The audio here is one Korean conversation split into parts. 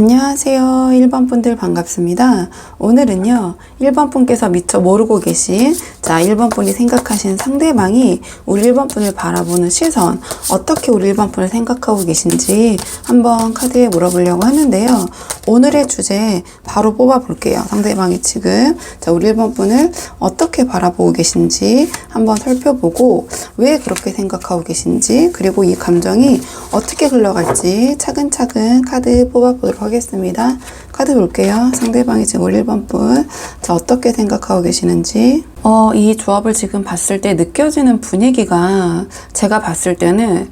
안녕하세요. 1번 분들 반갑습니다. 오늘은요, 1번 분께서 미처 모르고 계신, 1번 분이 생각하신 상대방이 우리 1번 분을 바라보는 시선, 어떻게 우리 1번 분을 생각하고 계신지 한번 카드에 물어보려고 하는데요. 오늘의 주제 바로 뽑아볼게요. 상대방이 지금, 우리 1번 분을 어떻게 바라보고 계신지 한번 살펴보고, 왜 그렇게 생각하고 계신지, 그리고 이 감정이 어떻게 흘러갈지 차근차근 카드 뽑아보도록 하겠습니다. 카드 볼게요. 상대방이 지금 우리 1번 분 어떻게 생각하고 계시는지. 이 조합을 지금 봤을 때 느껴지는 분위기가 제가 봤을 때는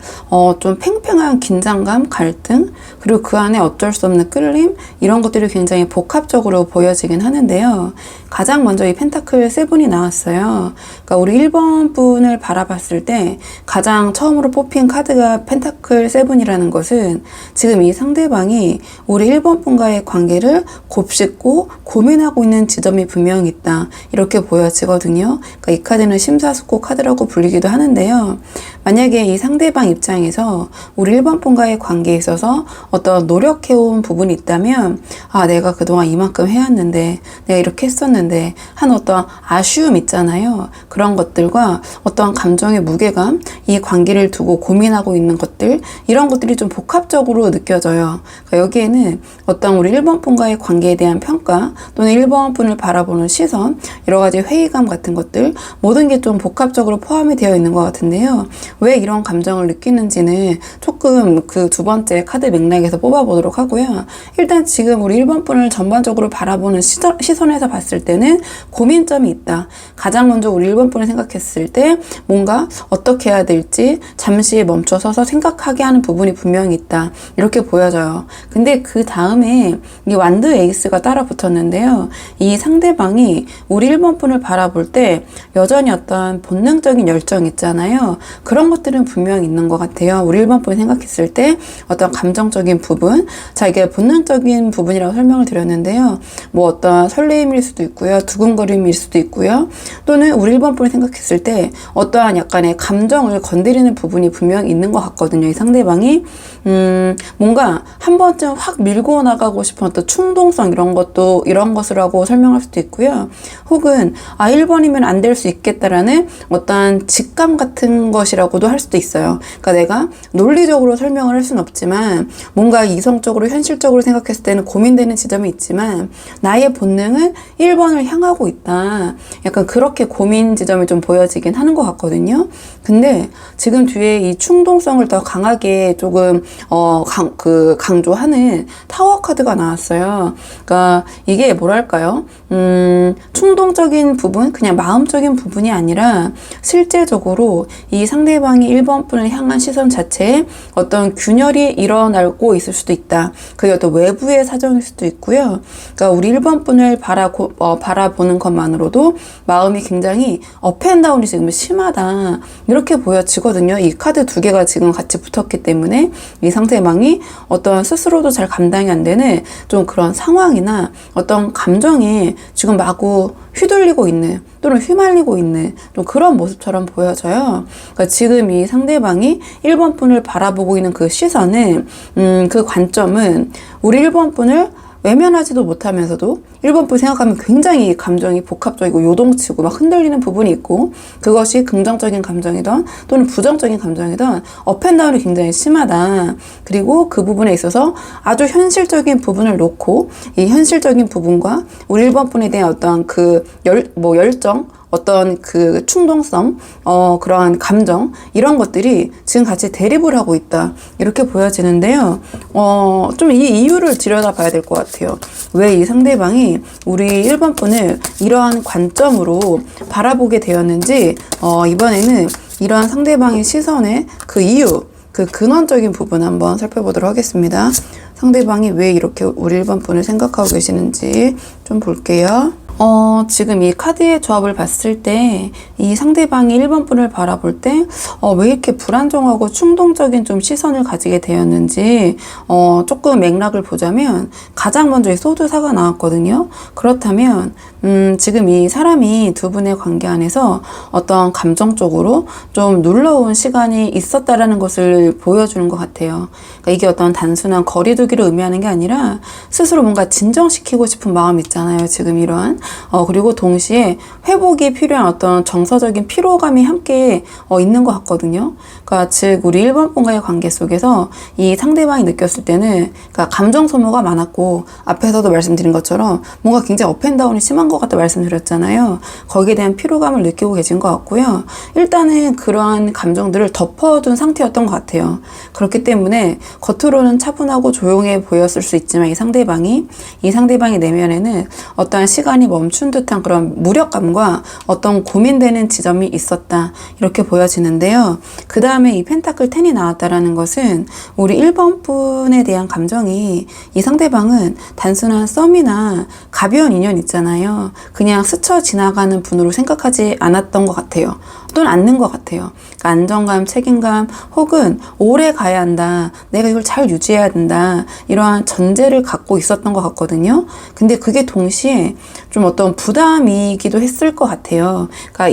좀 팽팽한 긴장감, 갈등, 그리고 그 안에 어쩔 수 없는 끌림, 이런 것들이 굉장히 복합적으로 보여지긴 하는데요. 가장 먼저 이 펜타클 세븐이 나왔어요. 그러니까 우리 1번 분을 바라봤을 때 가장 처음으로 뽑힌 카드가 펜타클 세븐이라는 것은 지금 이 상대방이 우리 1번 분과의 관계를 곱씹고 고민하고 있는 지점이 분명히 있다, 이렇게 보여지거든요. 그러니까 이 카드는 심사숙고 카드라고 불리기도 하는데요. 만약에 이 상대방 입장에서 우리 1번 분과의 관계에 있어서 어떤 노력해온 부분이 있다면, 내가 그동안 이만큼 해왔는데, 내가 이렇게 했었는데 하는 어떤 아쉬움 있잖아요. 그런 것들과 어떤 감정의 무게감, 이 관계를 두고 고민하고 있는 것들, 이런 것들이 좀 복합적으로 느껴져요. 그러니까 여기에는 어떤 우리 1번 분과의 관계에 대한 평가, 또는 1번 분을 바라보는 시선, 여러 가지 회의감 같은 것들, 모든 게 좀 복합적으로 포함이 되어 있는 것 같은데요. 왜 이런 감정을 느끼는지는 조금 그 두 번째 카드 맥락에서 뽑아보도록 하고요. 일단 지금 우리 1번 분을 전반적으로 바라보는 시선에서 봤을 때는 고민점이 있다. 가장 먼저 우리 1번 분을 생각했을 때 뭔가 어떻게 해야 될지 잠시 멈춰서서 생각하게 하는 부분이 분명히 있다, 이렇게 보여져요. 근데 그 다음에 이 완드 에이스가 따라 붙었는데요. 이 상대방이 우리 1번 분을 바라볼 때 여전히 어떤 본능적인 열정 있잖아요. 그런 것들은 분명히 있는 것 같아요. 우리 1번 분이 생각했을 때 어떤 감정적인 부분, 이게 본능적인 부분이라고 설명을 드렸는데요. 뭐 어떤 설레임일 수도 있고요, 두근거림일 수도 있고요, 또는 우리 1번 분이 생각했을 때 어떠한 약간의 감정을 건드리는 부분이 분명히 있는 것 같거든요. 이 상대방이 뭔가 한 번쯤 확 밀고 나가고 싶은 어떤 충동성, 이런 것이라고 설명할 수도 있고요. 혹은 1번이면 안 될 수 있겠다라는 어떤 직감 같은 것이라고도 할 수도 있어요. 그러니까 내가 논리적으로 설명을 할 수는 없지만 뭔가 이성적으로 현실적으로 생각했을 때는 고민되는 지점이 있지만 나의 본능은 1번을 향하고 있다, 약간 그렇게 고민 지점이 좀 보여지긴 하는 것 같거든요. 근데 지금 뒤에 이 충동성을 더 강하게 조금 강조하는 타워 카드가 나왔어요. 그러니까 이게 뭐랄까요? 충동적인 부분, 그냥 마음적인 부분이 아니라 실제적으로 이 상대방이 1번 분을 향한 시선 자체에 어떤 균열이 일어나고 있을 수도 있다. 그게 어떤 외부의 사정일 수도 있고요. 그러니까 우리 1번 분을 바라보는 것만으로도 마음이 굉장히 업앤다운이 지금 심하다, 이렇게 보여지거든요. 이 카드 두 개가 지금 같이 붙었기 때문에 이 상대방이 어떤 스스로도 잘 감당이 안 되는 좀 그런 상황이나 어떤 감정에 지금 마구 휘둘리고 있는, 또는 휘말리고 있는 좀 그런 모습처럼 보여져요. 그러니까 지금 이 상대방이 1번 분을 바라보고 있는 그 시선은, 그 관점은 우리 1번 분을 외면하지도 못하면서도 1번 분 생각하면 굉장히 감정이 복합적이고 요동치고 막 흔들리는 부분이 있고, 그것이 긍정적인 감정이든 또는 부정적인 감정이든 업앤다운이 굉장히 심하다. 그리고 그 부분에 있어서 아주 현실적인 부분을 놓고 이 현실적인 부분과 우리 1번 분에 대한 어떤 그 열정, 어떤 그 충동성, 그러한 감정, 이런 것들이 지금 같이 대립을 하고 있다, 이렇게 보여지는데요. 좀 이 이유를 들여다봐야 될 것 같아요. 왜 이 상대방이 우리 1번 분을 이러한 관점으로 바라보게 되었는지, 이번에는 이러한 상대방의 시선의 그 이유, 그 근원적인 부분 한번 살펴보도록 하겠습니다. 상대방이 왜 이렇게 우리 1번 분을 생각하고 계시는지 좀 볼게요. 지금 이 카드의 조합을 봤을 때 이 상대방이 1번 분을 바라볼 때 왜 이렇게 불안정하고 충동적인 좀 시선을 가지게 되었는지 조금 맥락을 보자면 가장 먼저 이 소드사가 나왔거든요. 그렇다면 지금 이 사람이 두 분의 관계 안에서 어떤 감정적으로 좀 놀라운 시간이 있었다라는 것을 보여주는 것 같아요. 그러니까 이게 어떤 단순한 거리두기를 의미하는 게 아니라 스스로 뭔가 진정시키고 싶은 마음이 있잖아요. 지금 이러한 그리고 동시에 회복이 필요한 어떤 정서적인 피로감이 함께 있는 것 같거든요. 그러니까 즉 우리 1번 분과의 관계 속에서 이 상대방이 느꼈을 때는 그러니까 감정 소모가 많았고 앞에서도 말씀드린 것처럼 뭔가 굉장히 업앤다운이 심한 것 같다 말씀드렸잖아요. 거기에 대한 피로감을 느끼고 계신 것 같고요. 일단은 그러한 감정들을 덮어둔 상태였던 것 같아요. 그렇기 때문에 겉으로는 차분하고 조용해 보였을 수 있지만 이 상대방의 내면에는 어떠한 시간이 멈춘 듯한 그런 무력감과 어떤 고민되는 지점이 있었다. 이렇게 보여지는데요. 그 다음에 이 펜타클 10이 나왔다라는 것은 우리 1번 분에 대한 감정이 이 상대방은 단순한 썸이나 가벼운 인연 있잖아요. 그냥 스쳐 지나가는 분으로 생각하지 않았던 것 같아요. 또는 않는 것 같아요. 그러니까 안정감, 책임감 혹은 오래 가야 한다. 내가 이걸 잘 유지해야 된다. 이러한 전제를 갖고 있었던 것 같거든요. 근데 그게 동시에 좀 어떤 부담이기도 했을 것 같아요. 그러니까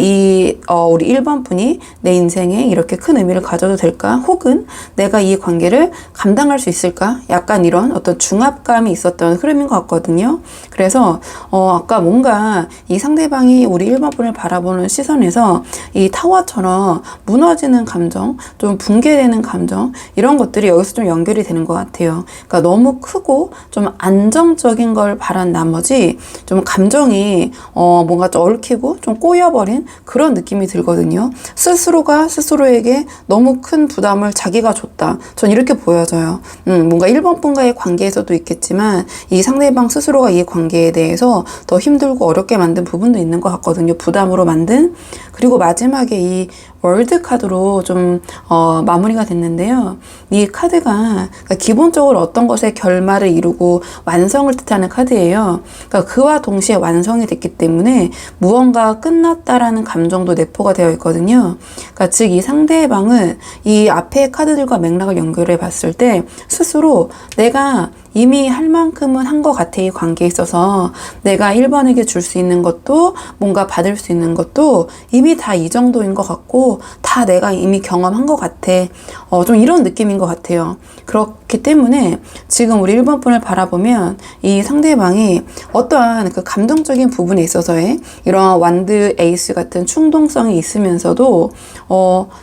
우리 1번 분이 내 인생에 이렇게 큰 의미를 가져도 될까? 혹은 내가 이 관계를 감당할 수 있을까? 약간 이런 어떤 중압감이 있었던 흐름인 것 같거든요. 그래서 아까 뭔가 이 상대방이 우리 1번 분을 바라보는 시선에서 이 타워처럼 무너지는 감정, 좀 붕괴되는 감정 이런 것들이 여기서 좀 연결이 되는 것 같아요. 그러니까 너무 크고 좀 안정적인 걸 바란 나머지 좀 감정이 뭔가 좀 얽히고 좀 꼬여버린 그런 느낌이 들거든요. 스스로가 스스로에게 너무 큰 부담을 자기가 줬다. 전 이렇게 보여져요. 뭔가 1번 분과의 관계에서도 있겠지만 이 상대방 스스로가 이 관계에 대해서 더 힘들고 어렵게 만든 부분도 있는 것 같거든요. 부담으로 만든. 그리고 마지막에 이 월드 카드로 좀 마무리가 됐는데요. 이 카드가 그러니까 기본적으로 어떤 것의 결말을 이루고 완성을 뜻하는 카드예요. 그러니까 그와 동시에 완성이 됐기 때문에 무언가 끝났다라는 감정도 내포가 되어 있거든요. 그러니까 즉 이 상대방은 이 앞의 카드들과 맥락을 연결해 봤을 때 스스로 내가 이미 할 만큼은 한 것 같아. 이 관계에 있어서 내가 1번에게 줄 수 있는 것도 뭔가 받을 수 있는 것도 이미 다 이 정도인 것 같고 다 내가 이미 경험한 것 같아. 좀 이런 느낌인 것 같아요. 그렇기 때문에 지금 우리 1번 분을 바라보면 이 상대방이 어떠한 그 감정적인 부분에 있어서의 이런 완드 에이스 같은 충동성이 있으면서도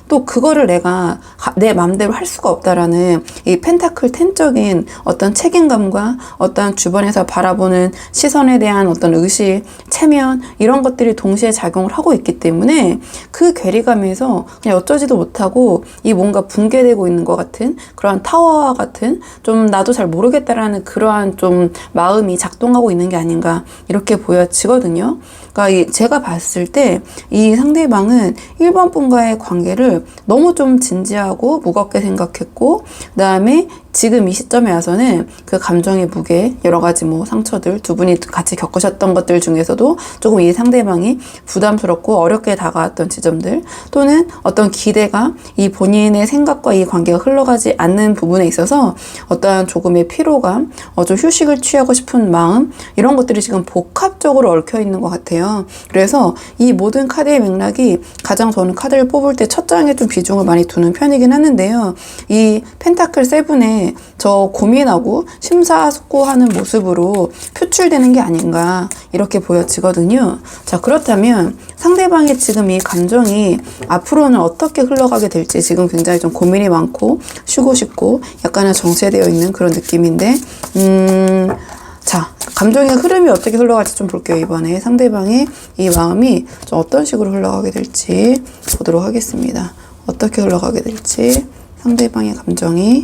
또 그거를 내가 내 맘대로 할 수가 없다라는 이 펜타클 10적인 어떤 책임감과 어떤 주변에서 바라보는 시선에 대한 어떤 의식, 체면 이런 것들이 동시에 작용을 하고 있기 때문에 그 괴리감에서 그냥 어쩌지도 못하고 이 뭔가 붕괴되고 있는 것 같은 그러한 타워와 같은 좀 나도 잘 모르겠다라는 그러한 좀 마음이 작동하고 있는 게 아닌가 이렇게 보여지거든요. 그러니까 제가 봤을 때 이 상대방은 1번 분과의 관계를 너무 좀 진지하고 무겁게 생각했고 그다음에 지금 이 시점에 와서는 그 감정의 무게, 여러 가지 뭐 상처들, 두 분이 같이 겪으셨던 것들 중에서도 조금 이 상대방이 부담스럽고 어렵게 다가왔던 지점들, 또는 어떤 기대가 이 본인의 생각과 이 관계가 흘러가지 않는 부분에 있어서 어떠한 조금의 피로감, 좀 휴식을 취하고 싶은 마음, 이런 것들이 지금 복합적으로 얽혀 있는 것 같아요. 그래서 이 모든 카드의 맥락이 가장 저는 카드를 뽑을 때 첫 장에 좀 비중을 많이 두는 편이긴 하는데요. 이 펜타클 7에 저 고민하고 심사숙고하는 모습으로 표출되는 게 아닌가 이렇게 보여지거든요. 자, 그렇다면 상대방의 지금 이 감정이 앞으로는 어떻게 흘러가게 될지 지금 굉장히 좀 고민이 많고 쉬고 싶고 약간은 정체되어 있는 그런 느낌인데 자, 감정의 흐름이 어떻게 흘러갈지 좀 볼게요. 이번에 상대방의 이 마음이 좀 어떤 식으로 흘러가게 될지 보도록 하겠습니다. 어떻게 흘러가게 될지 상대방의 감정이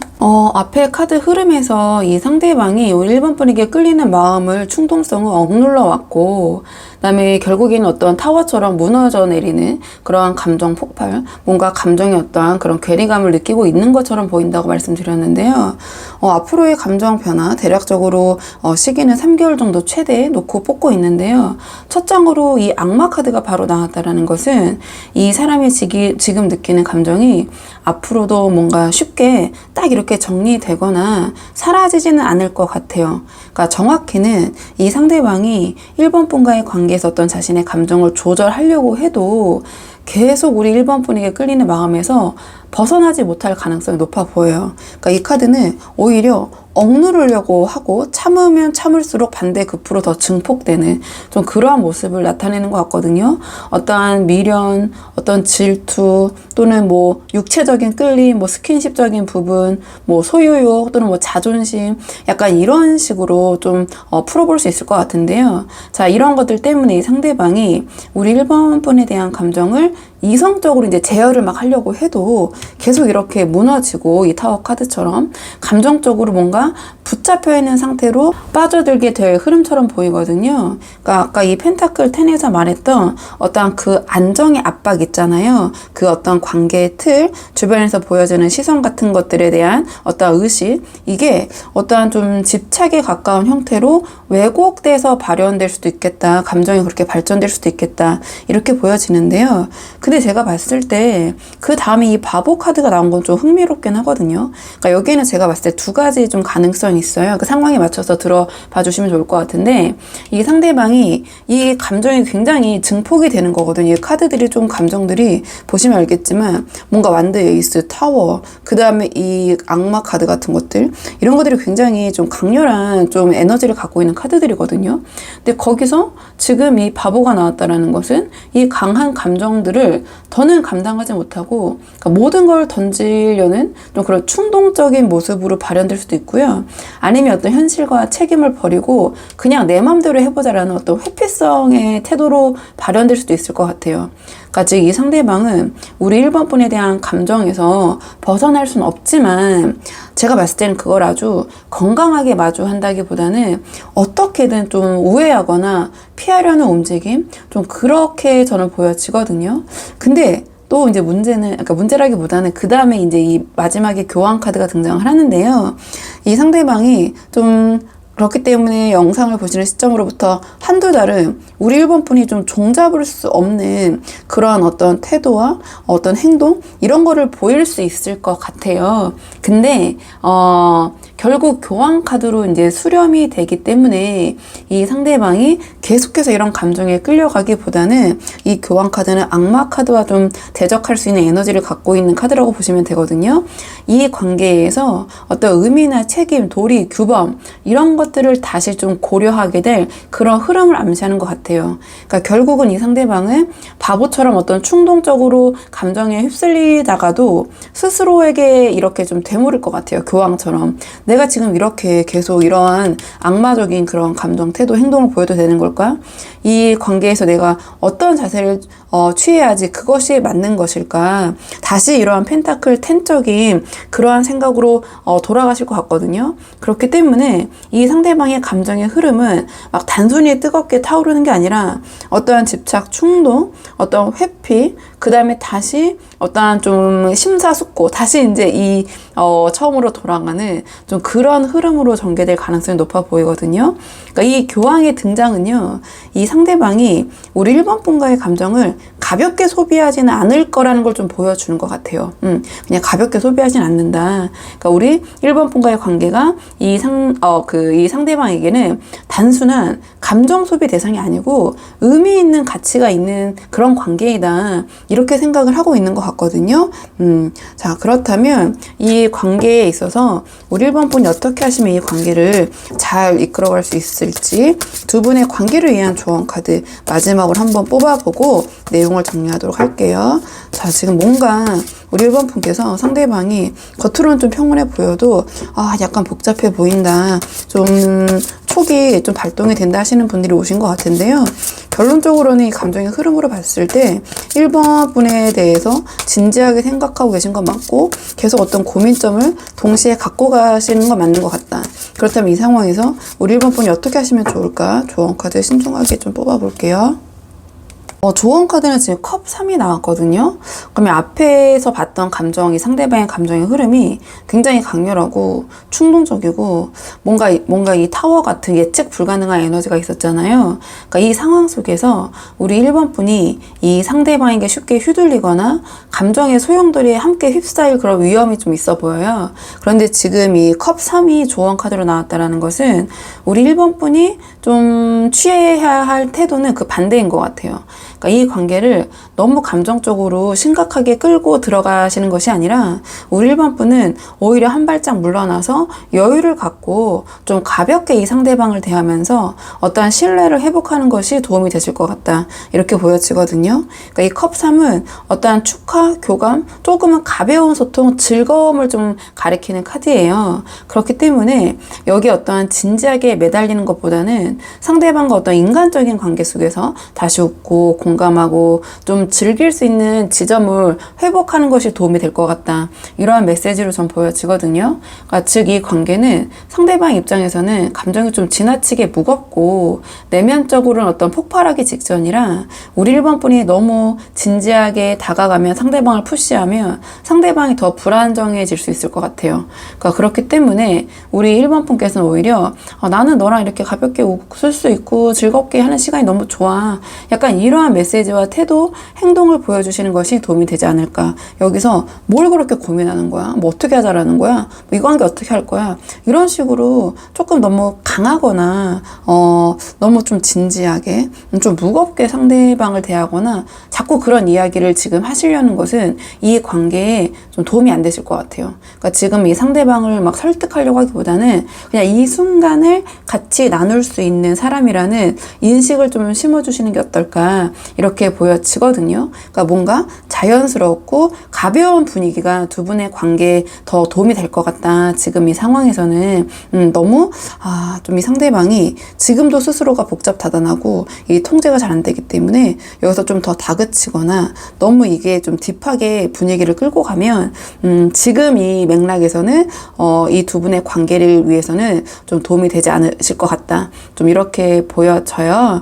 앞에 카드 흐름에서 이 상대방이 우리 1번 분에게 끌리는 마음을 충동성을 억눌러 왔고, 그다음에 결국에는 어떤 타워처럼 무너져 내리는 그러한 감정 폭발, 뭔가 감정의 어떠한 그런 괴리감을 느끼고 있는 것처럼 보인다고 말씀드렸는데요. 앞으로의 감정 변화 대략적으로 시기는 3개월 정도 최대 놓고 뽑고 있는데요. 첫 장으로 이 악마 카드가 바로 나왔다라는 것은 이 사람이 지금 느끼는 감정이 앞으로도 뭔가 쉽게 딱 이렇게 정리되거나 사라지지는 않을 것 같아요. 그러니까 정확히는 이 상대방이 1번 분과의 관계에서 어떤 자신의 감정을 조절하려고 해도 계속 우리 1번 분에게 끌리는 마음에서 벗어나지 못할 가능성이 높아 보여요. 그러니까 이 카드는 오히려 억누르려고 하고 참으면 참을수록 반대급부로 더 증폭되는 좀 그러한 모습을 나타내는 것 같거든요. 어떠한 미련, 어떤 질투, 또는 뭐 육체적인 끌림, 뭐 스킨십적인 부분, 뭐 소유욕, 또는 뭐 자존심, 약간 이런 식으로 좀 풀어볼 수 있을 것 같은데요. 자, 이런 것들 때문에 이 상대방이 우리 1번 분에 대한 감정을 이성적으로 이제 제어를 막 하려고 해도 계속 이렇게 무너지고, 이 타워 카드처럼 감정적으로 뭔가 붙잡혀 있는 상태로 빠져들게 될 흐름처럼 보이거든요. 그러니까 아까 이 펜타클 10에서 말했던 어떤 그 안정의 압박 있잖아요. 그 어떤 관계의 틀, 주변에서 보여지는 시선 같은 것들에 대한 어떤 의식, 이게 어떠한 좀 집착에 가까운 형태로 왜곡돼서 발현될 수도 있겠다. 감정이 그렇게 발전될 수도 있겠다. 이렇게 보여지는데요. 근데 제가 봤을 때 그 다음에 이 바보 카드가 나온 건 좀 흥미롭긴 하거든요. 그러니까 여기에는 제가 봤을 때 두 가지 좀 가능성이 있어요. 그 상황에 맞춰서 들어봐 주시면 좋을 것 같은데, 이 상대방이 이 감정이 굉장히 증폭이 되는 거거든요. 이 카드들이 좀 감정들이 보시면 알겠지만 뭔가 완드 에이스, 타워, 그 다음에 이 악마 카드 같은 것들, 이런 것들이 굉장히 좀 강렬한 좀 에너지를 갖고 있는 카드들이거든요. 근데 거기서 지금 이 바보가 나왔다라는 것은 이 강한 감정들을 더는 감당하지 못하고, 그러니까 모든 걸 던지려는 좀 그런 충동적인 모습으로 발현될 수도 있고요. 아니면 어떤 현실과 책임을 버리고 그냥 내 맘대로 해보자라는 어떤 회피성의 태도로 발현될 수도 있을 것 같아요. 그러니까 즉 이 상대방은 우리 1번 분에 대한 감정에서 벗어날 수는 없지만, 제가 봤을 때는 그걸 아주 건강하게 마주한다기보다는 어떻게든 좀 우회하거나 피하려는 움직임, 좀 그렇게 저는 보여지거든요. 근데 또 이제 그러니까 문제라기보다는 그 다음에 이제 이 마지막에 교환 카드가 등장을 하는데요. 이 상대방이 좀 그렇기 때문에 영상을 보시는 시점으로부터 한두 달은 우리 1번 분이 좀 종잡을 수 없는 그러한 어떤 태도와 어떤 행동, 이런 거를 보일 수 있을 것 같아요. 근데 결국 교환 카드로 이제 수렴이 되기 때문에 이 상대방이 계속해서 이런 감정에 끌려가기보다는 이 교환 카드는 악마 카드와 좀 대적할 수 있는 에너지를 갖고 있는 카드라고 보시면 되거든요. 이 관계에서 어떤 의미나 책임, 도리, 규범, 이런 것들을 다시 좀 고려하게 될 그런 흐름을 암시하는 것 같아요. 그러니까 결국은 이 상대방은 바보처럼 어떤 충동적으로 감정에 휩쓸리다가도 스스로에게 이렇게 좀 되물을 것 같아요. 교황처럼. 내가 지금 이렇게 계속 이러한 악마적인 그런 감정, 태도, 행동을 보여도 되는 걸까? 이 관계에서 내가 어떤 자세를 취해야지 그것이 맞는 것일까? 다시 이러한 펜타클 10적인 그러한 생각으로 돌아가실 것 같거든요. 그렇기 때문에 이 상대방의 감정의 흐름은 막 단순히 뜨겁게 타오르는 게 아니라 어떠한 집착, 충동, 어떤 회피, 그 다음에 다시 어떠한 좀 심사숙고, 다시 이제 이 처음으로 돌아가는 좀 그런 흐름으로 전개될 가능성이 높아 보이거든요. 그러니까 이 교황의 등장은요, 이 상대방이 우리 1번 분과의 감정을 가볍게 소비하지는 않을 거라는 걸 좀 보여주는 것 같아요. 그냥 가볍게 소비하지는 않는다. 그러니까 우리 1번 분과의 관계가 이 상대방에게는 단순한 감정 소비 대상이 아니고 의미 있는 가치가 있는 그런 관계이다. 이렇게 생각을 하고 있는 것 같거든요. 자, 그렇다면 이 관계에 있어서 우리 1번 분이 어떻게 하시면 이 관계를 잘 이끌어갈 수 있을지 두 분의 관계를 위한 조언 카드 마지막으로 한번 뽑아보고 내용을 정리하도록 할게요. 자, 지금 뭔가 우리 1번 분께서 상대방이 겉으로는 좀 평온해 보여도 약간 복잡해 보인다, 좀 촉이 좀 발동이 된다 하시는 분들이 오신 것 같은데요. 결론적으로는 이 감정의 흐름으로 봤을 때 1번 분에 대해서 진지하게 생각하고 계신 건 맞고 계속 어떤 고민점을 동시에 갖고 가시는 건 맞는 것 같다. 그렇다면 이 상황에서 우리 1번 분이 어떻게 하시면 좋을까? 조언 카드 신중하게 좀 뽑아볼게요. 조언 카드는 지금 컵 3이 나왔거든요. 그러면 앞에서 봤던 감정이, 상대방의 감정의 흐름이 굉장히 강렬하고 충동적이고 뭔가 이 타워 같은 예측 불가능한 에너지가 있었잖아요. 그러니까 이 상황 속에서 우리 1번 분이 이 상대방에게 쉽게 휘둘리거나 감정의 소용돌이에 함께 휩싸일 그런 위험이 좀 있어 보여요. 그런데 지금 이 컵 3이 조언 카드로 나왔다라는 것은 우리 1번 분이 좀 취해야 할 태도는 그 반대인 것 같아요. 그러니까 이 관계를 너무 감정적으로 심각하게 끌고 들어가시는 것이 아니라 우리 1번 분은 오히려 한 발짝 물러나서 여유를 갖고 좀 가볍게 이 상대방을 대하면서 어떠한 신뢰를 회복하는 것이 도움이 되실 것 같다. 이렇게 보여지거든요. 그러니까 이 컵 3은 어떠한 축하, 교감, 조금은 가벼운 소통, 즐거움을 좀 가리키는 카드예요. 그렇기 때문에 여기 어떠한 진지하게 매달리는 것보다는 상대방과 어떤 인간적인 관계 속에서 다시 웃고 공감하고 좀 즐길 수 있는 지점을 회복하는 것이 도움이 될 것 같다. 이러한 메시지로 좀 보여지거든요. 그러니까 즉 이 관계는 상대방 입장에서는 감정이 좀 지나치게 무겁고 내면적으로는 어떤 폭발하기 직전이라 우리 1번 분이 너무 진지하게 다가가면 상대방을 푸시하면 상대방이 더 불안정해질 수 있을 것 같아요. 그러니까 그렇기 때문에 우리 1번 분께서는 오히려 나는 너랑 이렇게 가볍게 웃을 수 있고 즐겁게 하는 시간이 너무 좋아. 약간 이러한 메시지와 태도, 행동을 보여주시는 것이 도움이 되지 않을까. 여기서 뭘 그렇게 고민하는 거야? 뭐 어떻게 하자라는 거야? 뭐 이 관계 어떻게 할 거야? 이런 식으로 조금 너무 강하거나 너무 좀 진지하게 좀 무겁게 상대방을 대하거나 자꾸 그런 이야기를 지금 하시려는 것은 이 관계에 좀 도움이 안 되실 것 같아요. 그러니까 지금 이 상대방을 막 설득하려고 하기보다는 그냥 이 순간을 같이 나눌 수 있는 사람이라는 인식을 좀 심어주시는 게 어떨까 이렇게 보여지거든요. 그러니까 뭔가 자연스럽고 가벼운 분위기가 두 분의 관계에 더 도움이 될 것 같다. 지금 이 상황에서는 너무 좀 이 상대방이 지금도 스스로가 복잡다단하고 이 통제가 잘 안 되기 때문에 여기서 좀 더 다그치거나 너무 이게 좀 딥하게 분위기를 끌고 가면 지금 이 맥락에서는 이 두 분의 관계를 위해서는 좀 도움이 되지 않으실 것 같다. 좀 이렇게 보여져요.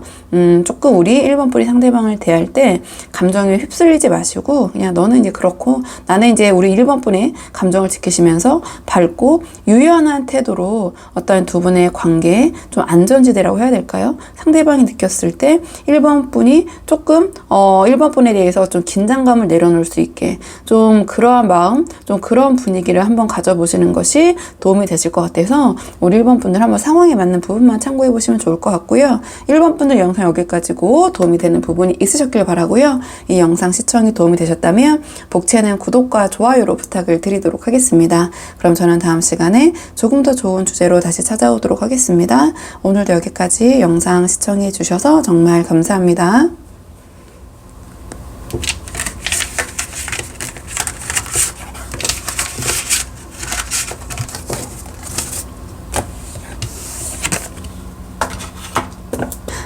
조금 우리 1번 분이 상대방을 대할 때 감정에 휩쓸리지 마시고 그냥 너는 이제 그렇고 나는 이제 우리 1번 분의 감정을 지키시면서 밝고 유연한 태도로 어떤 두 분의 관계에 좀 안전지대라고 해야 될까요? 상대방이 느꼈을 때 1번 분이 조금 1번 분에 대해서 좀 긴장감을 내려놓을 수 있게 좀 그러한 마음, 좀 그런 분위기를 한번 가져보시는 것이 도움이 되실 것 같아서 우리 1번 분들 한번 상황에 맞는 부분만 참고해 보시면 좋을 것 같고요. 1번 분들 영상 여기까지고 도움이 되는 부분이 있으셨길 바라고요. 이 영상 시청이 도움이 되셨다면 복채는 구독과 좋아요로 부탁을 드리도록 하겠습니다. 그럼 저는 다음 시간에 조금 더 좋은 주제로 다시 찾아오도록 하겠습니다. 오늘도 여기까지 영상 시청해 주셔서 정말 감사합니다.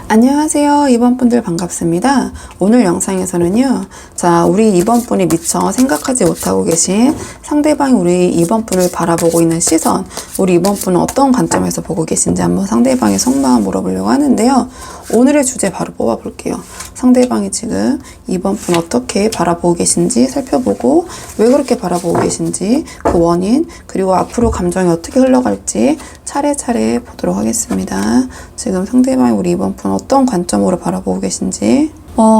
안녕하세요. 2번 분들 반갑습니다. 오늘 영상에서는요. 자, 우리 2번 분이 미처 생각하지 못하고 계신 상대방이 우리 2번 분을 바라보고 있는 시선, 우리 2번 분은 어떤 관점에서 보고 계신지 한번 상대방의 속마음 물어보려고 하는데요. 오늘의 주제 바로 뽑아볼게요. 상대방이 지금 2번 분 어떻게 바라보고 계신지 살펴보고 왜 그렇게 바라보고 계신지 그 원인 그리고 앞으로 감정이 어떻게 흘러갈지 차례차례 보도록 하겠습니다. 지금 상대방이 우리 2번 분 어떤 관점으로 바라보고 계신지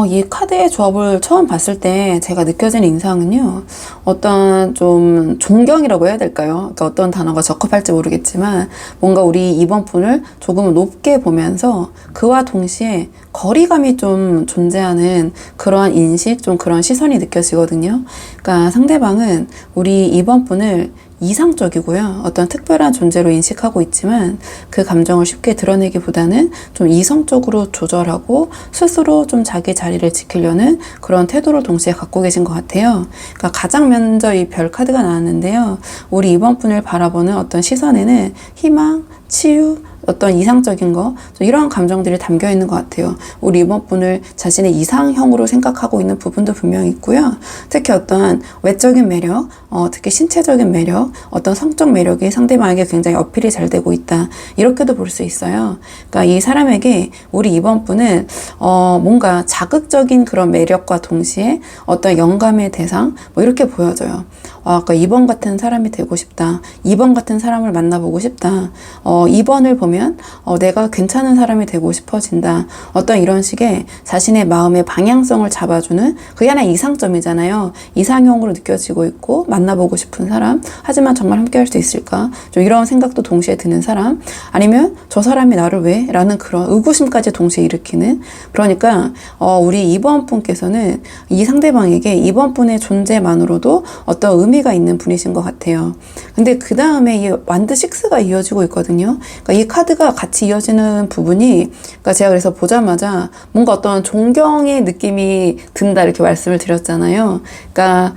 이 카드의 조합을 처음 봤을 때 제가 느껴지는 인상은요. 어떤 좀 존경이라고 해야 될까요? 그러니까 어떤 단어가 적합할지 모르겠지만 뭔가 우리 2번 분을 조금 높게 보면서 그와 동시에 거리감이 좀 존재하는 그러한 인식, 좀 그런 시선이 느껴지거든요. 그러니까 상대방은 우리 2번 분을 이상적이고요. 어떤 특별한 존재로 인식하고 있지만 그 감정을 쉽게 드러내기보다는 좀 이성적으로 조절하고 스스로 좀 자기 자리를 지키려는 그런 태도를 동시에 갖고 계신 것 같아요. 그러니까 가장 먼저 이 별 카드가 나왔는데요. 우리 2번 분을 바라보는 어떤 시선에는 희망, 치유, 어떤 이상적인 거, 이런 감정들이 담겨 있는 것 같아요. 우리 이번 분을 자신의 이상형으로 생각하고 있는 부분도 분명히 있고요. 특히 어떤 외적인 매력, 특히 신체적인 매력, 어떤 성적 매력이 상대방에게 굉장히 어필이 잘 되고 있다. 이렇게도 볼 수 있어요. 그러니까 이 사람에게 우리 이번 분은 뭔가 자극적인 그런 매력과 동시에 어떤 영감의 대상, 뭐 이렇게 보여져요. 아까 2번 같은 사람이 되고 싶다. 2번 같은 사람을 만나보고 싶다. 2번을 보면 내가 괜찮은 사람이 되고 싶어진다. 어떤 이런 식의 자신의 마음의 방향성을 잡아주는 그게 하나 이상점이잖아요. 이상형으로 느껴지고 있고 만나보고 싶은 사람. 하지만 정말 함께 할 수 있을까? 좀 이런 생각도 동시에 드는 사람. 아니면 저 사람이 나를 왜? 라는 그런 의구심까지 동시에 일으키는. 그러니까 우리 2번 분께서는 이 상대방에게 2번 분의 존재만으로도 어떤 의미가 있는 분이신 것 같아요. 근데 그 다음에 이 완드 6가 이어지고 있거든요. 그러니까 이 카드가 같이 이어지는 부분이, 그러니까 제가 그래서 보자마자 뭔가 어떤 존경의 느낌이 든다 이렇게 말씀을 드렸잖아요. 그러니까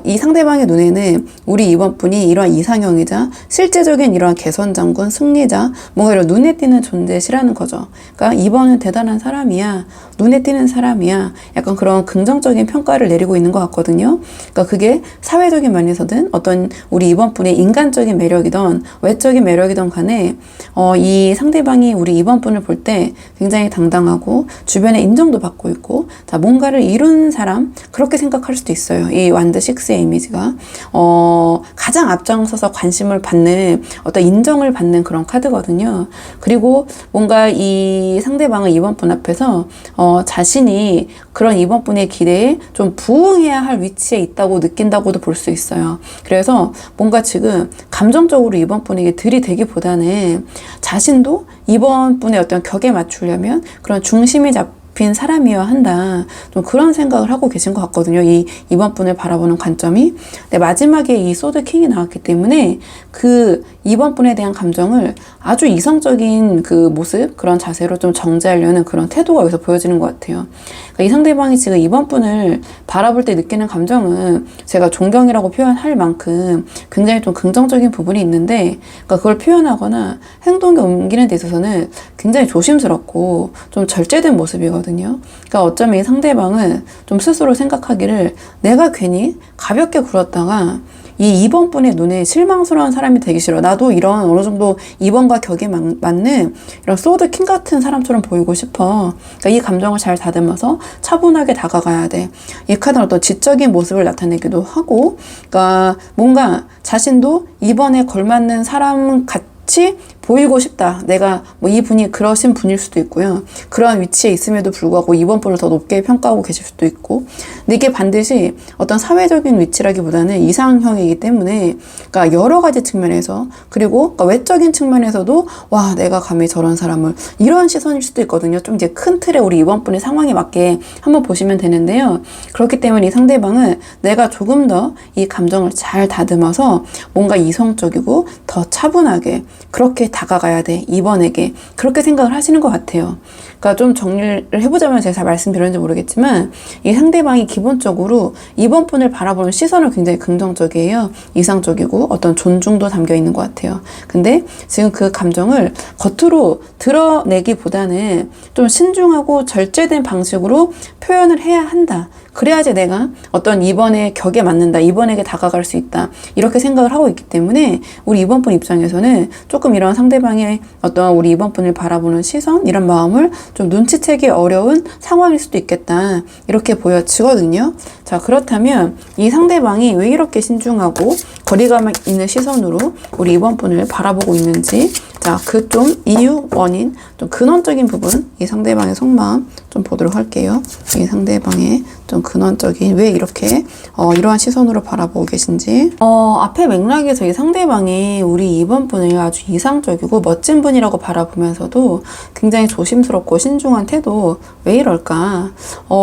이 상대방의 눈에는 우리 이번 분이 이러한 이상형이자 실제적인 이러한 개선장군, 승리자, 뭔가 이런 눈에 띄는 존재시라는 거죠. 그러니까 이번은 대단한 사람이야, 눈에 띄는 사람이야, 약간 그런 긍정적인 평가를 내리고 있는 것 같거든요. 그러니까 그게 사회적인 면에서든 어떤 우리 이번 분의 인간적인 매력이든 외적인 매력이든 간에 이 상대방이 우리 이번 분을 볼 때 굉장히 당당하고 주변에 인정도 받고 있고, 자, 뭔가를 이룬 사람, 그렇게 생각할 수도 있어요. 이 완드 6의 이미지가 가장 앞장서서 관심을 받는, 어떤 인정을 받는 그런 카드거든요. 그리고 뭔가 이 상대방은 이번 분 앞에서 자신이 그런 이번 분의 기대에 좀 부응해야 할 위치에 있다고 느낀다고도 볼 수 있어요. 그래서 뭔가 지금 감정적으로 이번 분에게 들이대기보다는 자신도 이번 분의 어떤 격에 맞추려면 그런 중심이 잡힌 사람이어야 한다. 좀 그런 생각을 하고 계신 것 같거든요. 이번 분을 바라보는 관점이. 근데 마지막에 이 소드 킹이 나왔기 때문에 그 이번 분에 대한 감정을 아주 이성적인 그 모습, 그런 자세로 좀 정제하려는 그런 태도가 여기서 보여지는 것 같아요. 그러니까 이 상대방이 지금 이번 분을 바라볼 때 느끼는 감정은 제가 존경이라고 표현할 만큼 굉장히 좀 긍정적인 부분이 있는데, 그러니까 그걸 표현하거나 행동에 옮기는 데 있어서는 굉장히 조심스럽고 좀 절제된 모습이거든요. 그러니까 어쩌면 이 상대방은 좀 스스로 생각하기를 내가 괜히 가볍게 굴었다가 이 2번 분의 눈에 실망스러운 사람이 되기 싫어. 나도 이런 어느 정도 2번과 격에 맞는 이런 소드 킹 같은 사람처럼 보이고 싶어. 그러니까 이 감정을 잘 다듬어서 차분하게 다가가야 돼. 이 카드는 어떤 지적인 모습을 나타내기도 하고, 그러니까 뭔가 자신도 2번에 걸맞는 사람 같이 보이고 싶다. 내가 뭐 이 분이 그러신 분일 수도 있고요. 그러한 위치에 있음에도 불구하고 이번 분을 더 높게 평가하고 계실 수도 있고. 근데 이게 반드시 어떤 사회적인 위치라기보다는 이상형이기 때문에, 그러니까 여러 가지 측면에서, 그리고 그러니까 외적인 측면에서도 와, 내가 감히 저런 사람을, 이런 시선일 수도 있거든요. 좀 이제 큰 틀에 우리 이번 분의 상황에 맞게 한번 보시면 되는데요. 그렇기 때문에 이 상대방은 내가 조금 더 이 감정을 잘 다듬어서 뭔가 이성적이고 더 차분하게 그렇게 다가가야 돼, 이번에게. 그렇게 생각을 하시는 것 같아요. 그러니까 좀 정리를 해보자면, 제가 잘 말씀드렸는지 모르겠지만 이 상대방이 기본적으로 이번 분을 바라보는 시선은 굉장히 긍정적이에요. 이상적이고 어떤 존중도 담겨 있는 것 같아요. 근데 지금 그 감정을 겉으로 드러내기보다는 좀 신중하고 절제된 방식으로 표현을 해야 한다. 그래야지 내가 어떤 이번의 격에 맞는다, 이번에게 다가갈 수 있다, 이렇게 생각을 하고 있기 때문에 우리 이번 분 입장에서는 조금 이런 상대방의 어떤 우리 이번 분을 바라보는 시선, 이런 마음을 좀 눈치채기 어려운 상황일 수도 있겠다, 이렇게 보여지거든요. 자, 그렇다면 이 상대방이 왜 이렇게 신중하고 거리감 있는 시선으로 우리 이번 분을 바라보고 있는지, 자, 그 좀 이유, 원인, 좀 근원적인 부분, 이 상대방의 속마음 좀 보도록 할게요. 이 상대방의 좀 근원적인, 왜 이렇게 이러한 시선으로 바라보고 계신지. 앞에 맥락에서 이 상대방이 우리 이번 분을 아주 이상적이고 멋진 분이라고 바라보면서도 굉장히 조심스럽고 신중한 태도, 왜 이럴까?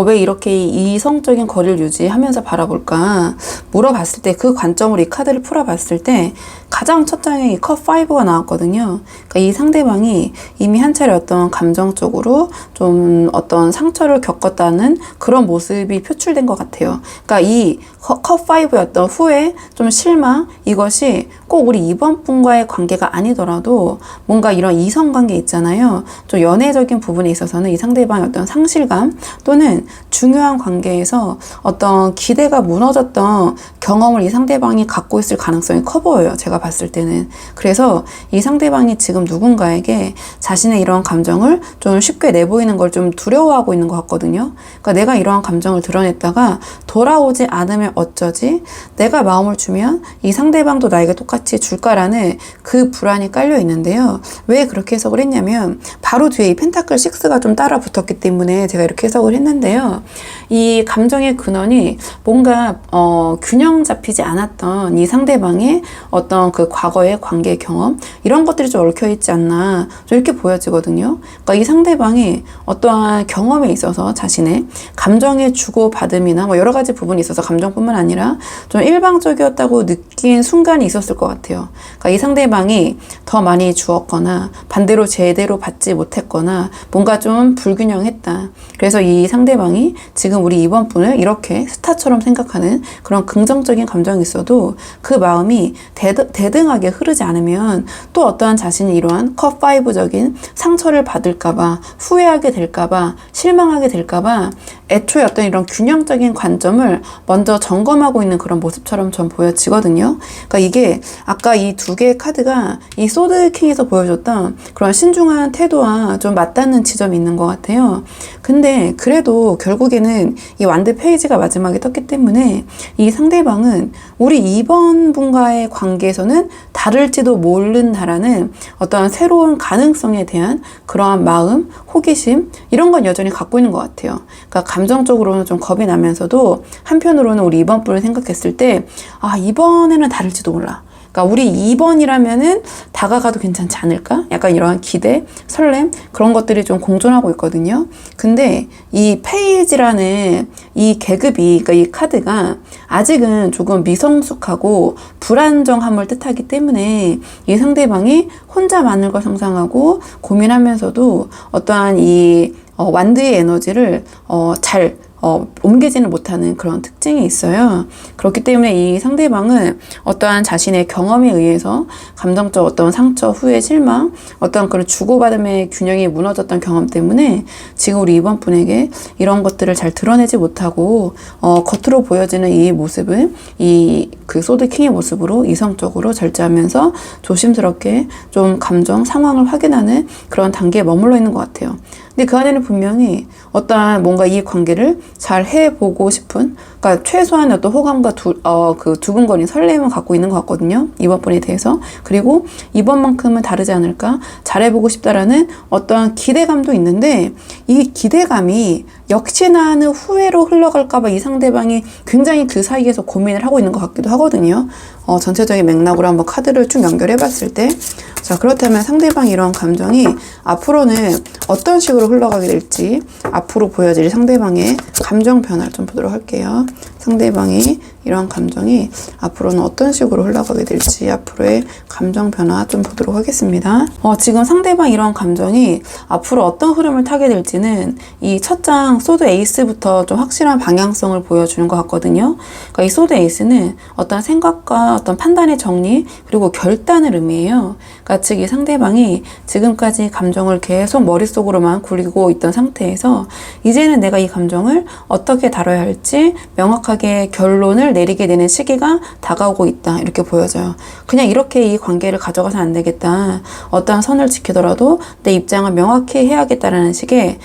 왜 이렇게 이성적인 거리를 유지하면서 바라볼까? 물어봤을 때, 그 관점으로 이 카드를 풀어봤을 때 가장 첫 장에 이 컵 5가 나왔거든요. 그러니까 이 상대방이 이미 한 차례 어떤 감정적으로 좀 어떤 상처를 겪었다는 그런 모습이 표출된 것 같아요. 그러니까 이 컵5였던 후회, 좀 실망, 이것이 꼭 우리 이번 분과의 관계가 아니더라도 뭔가 이런 이성관계 있잖아요. 좀 연애적인 부분에 있어서는 이 상대방의 어떤 상실감 또는 중요한 관계에서 어떤 기대가 무너졌던 경험을 이 상대방이 갖고 있을 가능성이 커 보여요. 제가 봤을 때는. 그래서 이 상대방이 지금 누군가에게 자신의 이런 감정을 좀 쉽게 내보이는 걸 좀 두려워하고 있는 것 같거든요. 그러니까 내가 이러한 감정을 드러냈다가 돌아오지 않으면 어쩌지? 내가 마음을 주면 이 상대방도 나에게 똑같이 줄까라는 그 불안이 깔려 있는데요. 왜 그렇게 해석을 했냐면 바로 뒤에 이 펜타클 6가 좀 따라 붙었기 때문에 제가 이렇게 해석을 했는데요. 이 감정의 근원이 뭔가 균형 잡히지 않았던 이 상대방의 어떤 그 과거의 관계 경험 이런 것들이 좀 얽혀 있지 않나 좀 이렇게 보여지거든요. 그러니까 이 상대방이 어떠한 경험에 있어서 자신의 감정의 주고받음이나 뭐 여러 가지 부분이 있어서 감정뿐만 아니라 좀 일방적이었다고 느낀 순간이 있었을 것 같아요. 그러니까 이 상대방이 더 많이 주었거나 반대로 제대로 받지 못했거나 뭔가 좀 불균형했다. 그래서 이 상대방이 지금 우리 이번 분을 이렇게 스타처럼 생각하는 그런 긍정적인 감정이 있어도 그 마음이 대등하게 흐르지 않으면 또 어떠한 자신이 이러한 컵5적인 상처를 받을까봐 후회하게 될까봐 실망하게 될까봐 애초에 어떤 이런 균형적인 관점을 먼저 점검하고 있는 그런 모습처럼 전 보여지거든요. 그러니까 이게 아까 이 두 개의 카드가 이 소드킹에서 보여줬던 그런 신중한 태도와 좀 맞닿는 지점이 있는 것 같아요. 근데 그래도 결국에는 이 완드 페이지가 마지막에 떴기 때문에 이 상대방은 우리 2번 분과의 관계에서는 다를지도 모른다라는 어떤 새로운 가능성에 대한 그러한 마음, 호기심 이런 건 여전히 갖고 있는 것 같아요. 그러니까 감정적으로는 좀 겁이 나면서도 한편으로는 우리 2번 분을 생각했을 때 이번에는 다를지도 몰라. 그러니까 우리 2번이라면은 다가가도 괜찮지 않을까? 약간 이러한 기대, 설렘 그런 것들이 좀 공존하고 있거든요. 근데 이 페이지라는 이 계급이, 그러니까 이 카드가 아직은 조금 미성숙하고 불안정함을 뜻하기 때문에 이 상대방이 혼자만을 걸 상상하고 고민하면서도 어떠한 이 완드의 에너지를 잘 옮기지는 못하는 그런 특징이 있어요. 그렇기 때문에 이 상대방은 어떠한 자신의 경험에 의해서 감정적 어떤 상처, 후회, 실망, 어떠한 그런 주고받음의 균형이 무너졌던 경험 때문에 지금 우리 이번 분에게 이런 것들을 잘 드러내지 못하고 겉으로 보여지는 이 모습은 이 그 소드킹의 모습으로 이성적으로 절제하면서 조심스럽게 좀 감정, 상황을 확인하는 그런 단계에 머물러 있는 것 같아요. 근데 그 안에는 분명히 어떠한 뭔가 이 관계를 잘 해보고 싶은, 그러니까 최소한의 어떤 호감과 그 두근거리는 설렘을 갖고 있는 것 같거든요. 이번 분에 대해서. 그리고 이번만큼은 다르지 않을까? 잘해보고 싶다라는 어떠한 기대감도 있는데 이 기대감이 역시나 하는 후회로 흘러갈까봐 이 상대방이 굉장히 그 사이에서 고민을 하고 있는 것 같기도 하거든요. 전체적인 맥락으로 한번 카드를 쭉 연결해 봤을 때, 자, 그렇다면 상대방이 이런 감정이 앞으로는 어떤 식으로 흘러가게 될지, 앞으로 보여질 상대방의 감정 변화를 좀 보도록 할게요. 상대방이 이런 감정이 앞으로는 어떤 식으로 흘러가게 될지 앞으로의 감정 변화 좀 보도록 하겠습니다. 지금 상대방 이런 감정이 앞으로 어떤 흐름을 타게 될지는 이 첫 장 소드 에이스부터 좀 확실한 방향성을 보여주는 것 같거든요. 그러니까 이 소드 에이스는 어떤 생각과 어떤 판단의 정리 그리고 결단을 의미해요. 그러니까 즉 이 상대방이 지금까지 감정을 계속 머릿속으로만 굴리고 있던 상태에서 이제는 내가 이 감정을 어떻게 다뤄야 할지 명확하게 결론을 내리게 되는 시기가 다가오고 있다, 이렇게 보여져요. 그냥 이렇게 이 관계를 가져가서는 안 되겠다, 어떠한 선을 지키더라도 내 입장을 명확히 해야겠다라는 식의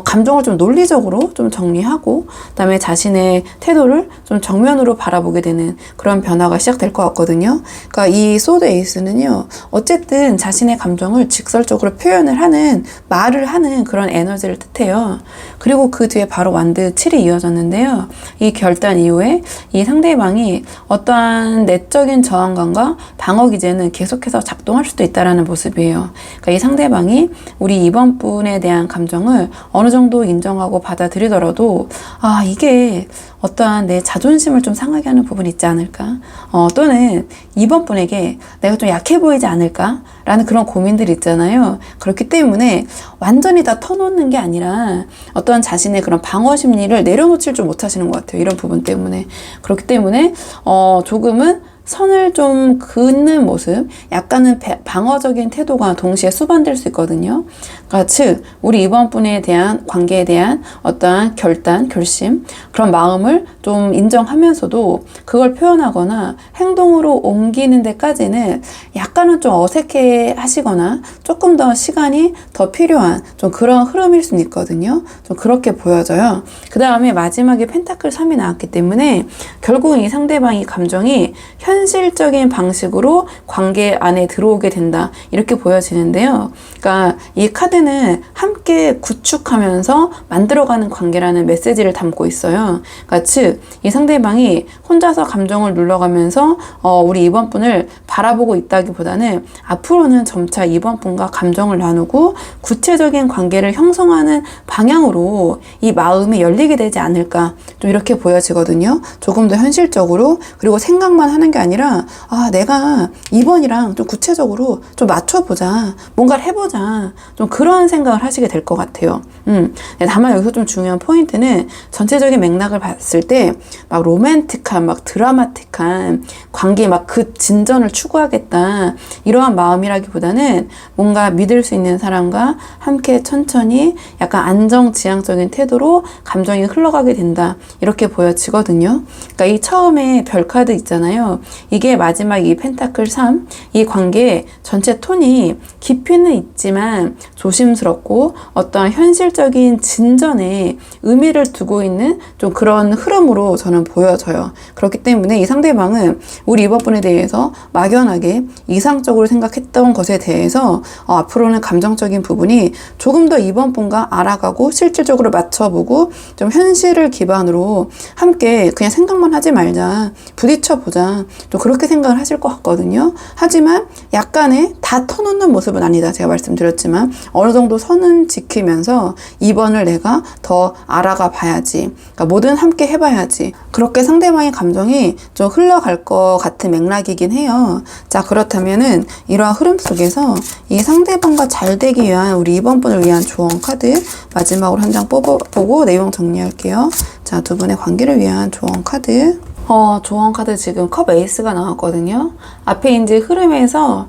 감정을 좀 논리적으로 좀 정리하고 그다음에 자신의 태도를 좀 정면으로 바라보게 되는 그런 변화가 시작될 것 같거든요. 그러니까 이 소드 에이스는요, 어쨌든 자신의 감정을 직설적으로 표현을 하는, 말을 하는 그런 에너지를 뜻해요. 그리고 그 뒤에 바로 완드 7이 이어졌는데요. 이 결단 이후에 이 상대방이 어떠한 내적인 저항감과 방어 기제는 계속해서 작동할 수도 있다라는 모습이에요. 그러니까 이 상대방이 우리 이번 분에 대한 감정을 어느 정도 인정하고 받아들이더라도 이게 어떠한 내 자존심을 좀 상하게 하는 부분이 있지 않을까? 또는 2번 분에게 내가 좀 약해 보이지 않을까? 라는 그런 고민들이 있잖아요. 그렇기 때문에 완전히 다 터놓는 게 아니라 어떠한 자신의 그런 방어 심리를 내려놓질 좀 못하시는 것 같아요. 이런 부분 때문에. 그렇기 때문에 조금은 선을 좀 긋는 모습, 약간은 방어적인 태도가 동시에 수반될 수 있거든요. 그러니까 즉 우리 이번 분에 대한 관계에 대한 어떠한 결심, 그런 마음을 좀 인정하면서도 그걸 표현하거나 행동으로 옮기는 데까지는 약간은 좀 어색해 하시거나 조금 더 시간이 더 필요한 좀 그런 흐름일 수는 있거든요. 좀 그렇게 보여져요. 그 다음에 마지막에 펜타클 3이 나왔기 때문에 결국은 이 상대방의 감정이 현실적인 방식으로 관계 안에 들어오게 된다. 이렇게 보여지는데요. 그러니까 이 카드는 함께 구축하면서 만들어가는 관계라는 메시지를 담고 있어요. 그러니까 즉, 이 상대방이 혼자서 감정을 눌러가면서 우리 이번 분을 바라보고 있다기보다는 앞으로는 점차 이번 분과 감정을 나누고 구체적인 관계를 형성하는 방향으로 이 마음이 열리게 되지 않을까. 좀 이렇게 보여지거든요. 조금 더 현실적으로. 그리고 생각만 하는 게 아니라 내가 이번이랑 좀 구체적으로 좀 맞춰보자, 뭔가를 해보자, 좀 그런 생각을 하시게 될 것 같아요. 다만 여기서 좀 중요한 포인트는 전체적인 맥락을 봤을 때 막 로맨틱한, 막 드라마틱한 관계, 막 그 진전을 추구하겠다, 이러한 마음이라기보다는 뭔가 믿을 수 있는 사람과 함께 천천히 약간 안정지향적인 태도로 감정이 흘러가게 된다, 이렇게 보여지거든요. 그러니까 이 처음에 별 카드 있잖아요. 이게 마지막 이 펜타클 3, 이 관계의 전체 톤이 깊이는 있지만 조심스럽고 어떠한 현실적인 진전에 의미를 두고 있는 좀 그런 흐름으로 저는 보여져요. 그렇기 때문에 이 상대방은 우리 이번 분에 대해서 막연하게 이상적으로 생각했던 것에 대해서 앞으로는 감정적인 부분이 조금 더 이번 분과 알아가고 실질적으로 맞춰보고 좀 현실을 기반으로 함께 그냥 생각만 하지 말자, 부딪혀보자, 좀 그렇게 생각을 하실 것 같거든요. 하지만 약간의 다 터놓는 모습은 아니다. 제가 말씀드렸지만 어느 정도 선은 지키면서 이번을 내가 더 알아가 봐야지, 그러니까 뭐든 함께 해봐야지, 그렇게 상대방의 감정이 좀 흘러갈 것 같은 맥락이긴 해요. 자, 그렇다면은 이러한 흐름 속에서 이 상대방과 잘 되기 위한 우리 이번 분을 위한 조언 카드 마지막으로 한 장 뽑아보고 내용 정리할게요. 자, 두 분의 관계를 위한 조언 카드. 조언 카드 지금 컵 에이스가 나왔거든요. 앞에 이제 흐름에서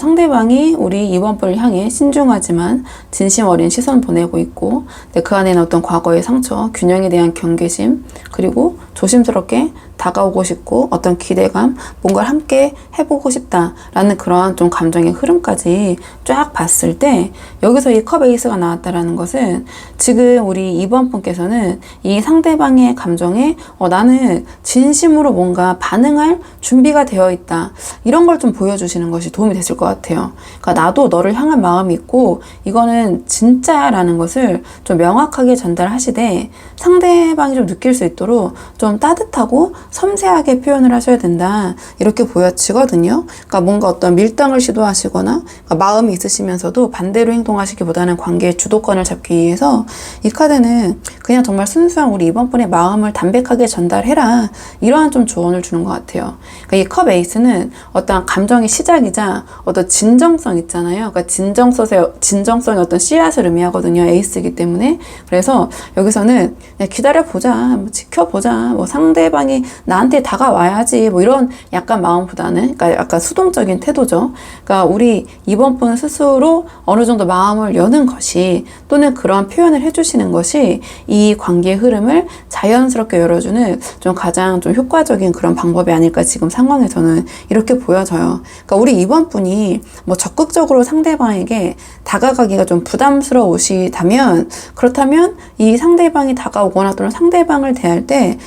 상대방이 우리 이번 분을 향해 신중하지만 진심 어린 시선 보내고 있고, 그 안에는 어떤 과거의 상처, 균형에 대한 경계심, 그리고 조심스럽게 다가오고 싶고 어떤 기대감, 뭔가를 함께 해보고 싶다라는 그러한 좀 감정의 흐름까지 쫙 봤을 때 여기서 이 컵 에이스가 나왔다라는 것은 지금 우리 이번 분께서는 이 상대방의 감정에 나는 진심으로 뭔가 반응할 준비가 되어 있다, 이런 걸 좀 보여주시는 것이 도움이 됐을 것 같아요. 그러니까 나도 너를 향한 마음이 있고 이거는 진짜라는 것을 좀 명확하게 전달하시되 상대방이 좀 느낄 수 있도록 좀 따뜻하고 섬세하게 표현을 하셔야 된다, 이렇게 보여지거든요. 그러니까 뭔가 어떤 밀당을 시도하시거나 그러니까 마음이 있으시면서도 반대로 행동하시기보다는 관계의 주도권을 잡기 위해서 이 카드는 그냥 정말 순수한 우리 이번 분의 마음을 담백하게 전달해라, 이러한 좀 조언을 주는 것 같아요. 그러니까 이 컵 에이스는 어떤 감정의 시작이자 어떤 진정성 있잖아요. 그러니까 진정성의 어떤 씨앗을 의미하거든요. 에이스이기 때문에. 그래서 여기서는 그냥 기다려보자, 뭐 지켜보자, 뭐 상대방이 나한테 다가와야지, 뭐 이런 약간 마음보다는, 그러니까 약간 수동적인 태도죠. 그러니까 우리 이번 분 스스로 어느 정도 마음을 여는 것이, 또는 그런 표현을 해주시는 것이 이 관계의 흐름을 자연스럽게 열어주는 좀 가장 좀 효과적인 그런 방법이 아닐까, 지금 상황에서는 이렇게 보여져요. 그러니까 우리 이번 분이 뭐 적극적으로 상대방에게 다가가기가 좀 부담스러우시다면, 그렇다면 이 상대방이 다가오거나 또는 상대방을 대할 때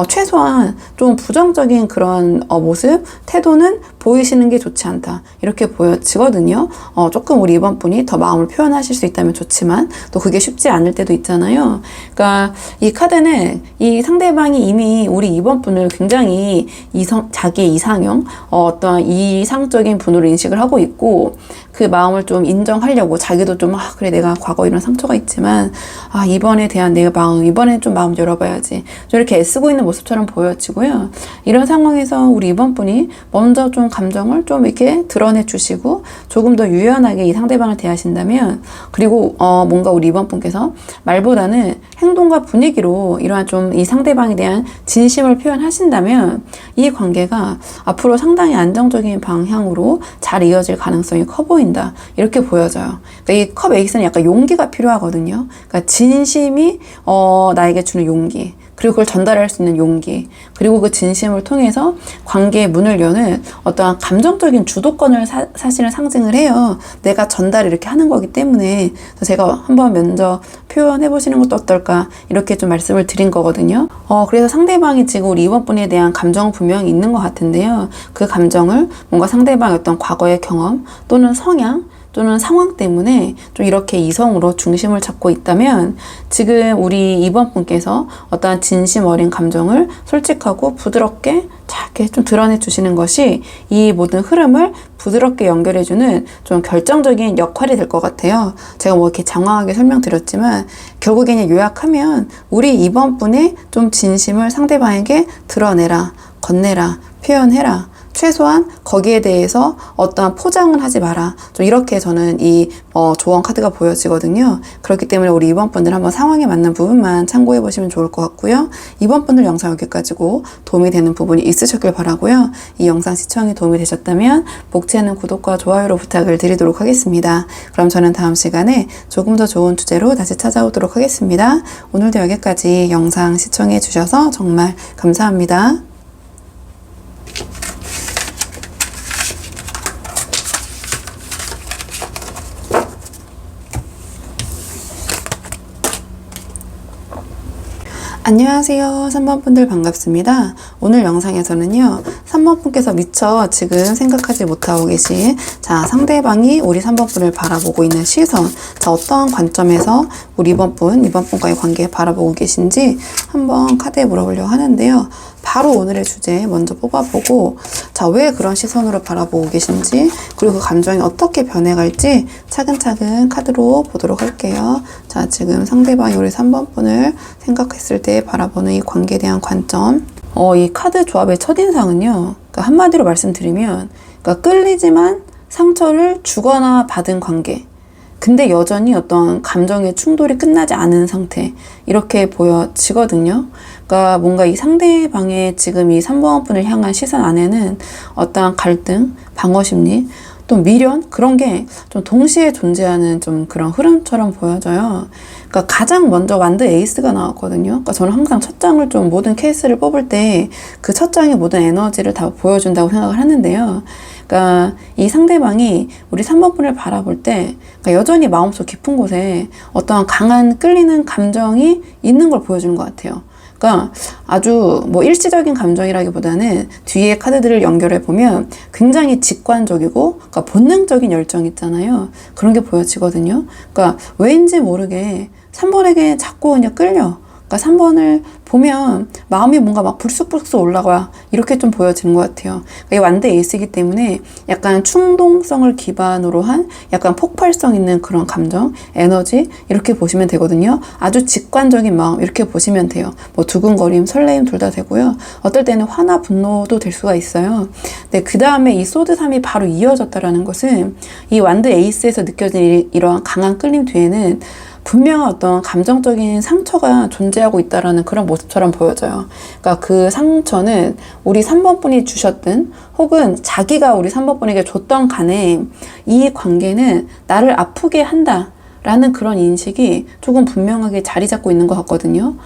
최소한 좀 부정적인 그런 모습, 태도는 보이시는 게 좋지 않다. 이렇게 보여지거든요. 조금 우리 2번 분이 더 마음을 표현하실 수 있다면 좋지만 또 그게 쉽지 않을 때도 있잖아요. 그러니까 이 카드는 이 상대방이 이미 우리 2번 분을 굉장히 자기의 이상형, 어떤 이상적인 분으로 인식을 하고 있고 그 마음을 좀 인정하려고 자기도 좀 그래 내가 과거 이런 상처가 있지만 이번에 대한 내 마음, 이번엔 좀 마음 열어봐야지. 좀 이렇게 애쓰고 있는 모습처럼 보여지고요. 이런 상황에서 우리 2번 분이 먼저 좀 감정을 좀 이렇게 드러내 주시고 조금 더 유연하게 이 상대방을 대하신다면, 그리고 뭔가 우리 2번 분께서 말보다는 행동과 분위기로 이러한 좀 이 상대방에 대한 진심을 표현하신다면 이 관계가 앞으로 상당히 안정적인 방향으로 잘 이어질 가능성이 커 보인다. 이렇게 보여져요. 그러니까 이 컵 에이스는 약간 용기가 필요하거든요. 그러니까 진심이 나에게 주는 용기, 그리고 그걸 전달할 수 있는 용기, 그리고 그 진심을 통해서 관계의 문을 여는 어떠한 감정적인 주도권을 사실은 상징을 해요. 내가 전달을 이렇게 하는 거기 때문에. 그래서 제가 한번 먼저 표현해 보시는 것도 어떨까 이렇게 좀 말씀을 드린 거거든요. 그래서 상대방이 지금 우리 2번 분에 대한 감정은 분명히 있는 것 같은데요. 그 감정을 뭔가 상대방의 어떤 과거의 경험 또는 성향 또는 상황 때문에 좀 이렇게 이성으로 중심을 잡고 있다면, 지금 우리 2번 분께서 어떠한 진심 어린 감정을 솔직하고 부드럽게 작게 좀 드러내 주시는 것이 이 모든 흐름을 부드럽게 연결해주는 좀 결정적인 역할이 될 것 같아요. 제가 뭐 이렇게 장황하게 설명드렸지만 결국에는 요약하면 우리 2번 분의 좀 진심을 상대방에게 드러내라, 건네라, 표현해라. 최소한 거기에 대해서 어떠한 포장은 하지 마라. 좀 이렇게 저는 이 조언 카드가 보여지거든요. 그렇기 때문에 우리 2번 분들 한번 상황에 맞는 부분만 참고해 보시면 좋을 것 같고요. 2번 분들 영상 여기까지고 도움이 되는 부분이 있으셨길 바라고요. 이 영상 시청이 도움이 되셨다면 복지 않는 구독과 좋아요로 부탁을 드리도록 하겠습니다. 그럼 저는 다음 시간에 조금 더 좋은 주제로 다시 찾아오도록 하겠습니다. 오늘도 여기까지 영상 시청해 주셔서 정말 감사합니다. 안녕하세요. 3번 분들 반갑습니다. 오늘 영상에서는요, 3번 분께서 미처 지금 생각하지 못하고 계신 상대방이 우리 3번 분을 바라보고 있는 시선, 어떠한 관점에서 우리 2번 분과의 관계 바라보고 계신지 한번 카드에 물어보려고 하는데요. 바로 오늘의 주제 먼저 뽑아보고, 왜 그런 시선으로 바라보고 계신지, 그리고 그 감정이 어떻게 변해갈지 차근차근 카드로 보도록 할게요. 지금 상대방이 우리 3번 분을 생각했을 때 바라보는 이 관계에 대한 관점. 이 카드 조합의 첫인상은요, 그러니까 한마디로 말씀드리면, 그러니까 끌리지만 상처를 주거나 받은 관계. 근데 여전히 어떤 감정의 충돌이 끝나지 않은 상태, 이렇게 보여지거든요. 그러니까 뭔가 이 상대방의 지금 이 3번 분을 향한 시선 안에는 어떠한 갈등, 방어 심리, 또 미련, 그런 게 좀 동시에 존재하는 좀 그런 흐름처럼 보여져요. 그러니까 가장 먼저 완드 에이스가 나왔거든요. 그러니까 저는 항상 첫 장을 좀 모든 케이스를 뽑을 때 그 첫 장의 모든 에너지를 다 보여준다고 생각을 하는데요. 그러니까 이 상대방이 우리 3번 분을 바라볼 때 그러니까 여전히 마음속 깊은 곳에 어떠한 강한 끌리는 감정이 있는 걸 보여주는 것 같아요. 그러니까 아주 일시적인 감정이라기보다는 뒤에 카드들을 연결해 보면 굉장히 직관적이고, 그러니까 본능적인 열정이 있잖아요. 그런 게 보여지거든요. 그러니까 왜인지 모르게 3번에게 자꾸 그냥 끌려. 그러니까 3번을 보면 마음이 뭔가 막 불쑥불쑥 올라가, 이렇게 좀 보여지는 것 같아요. 그러니까 이 완드 에이스이기 때문에 약간 충동성을 기반으로 한 약간 폭발성 있는 그런 감정, 에너지, 이렇게 보시면 되거든요. 아주 직관적인 마음, 이렇게 보시면 돼요. 두근거림, 설레임 둘 다 되고요. 어떨 때는 화나 분노도 될 수가 있어요. 근데 그 다음에 이 소드 3이 바로 이어졌다라는 것은 이 완드 에이스에서 느껴진 이러한 강한 끌림 뒤에는 분명한 어떤 감정적인 상처가 존재하고 있다라는 그런 모습처럼 보여져요. 그러니까 그 상처는 우리 3번 분이 주셨든 혹은 자기가 우리 3번 분에게 줬던 간에 이 관계는 나를 아프게 한다 라는 그런 인식이 조금 분명하게 자리 잡고 있는 것 같거든요.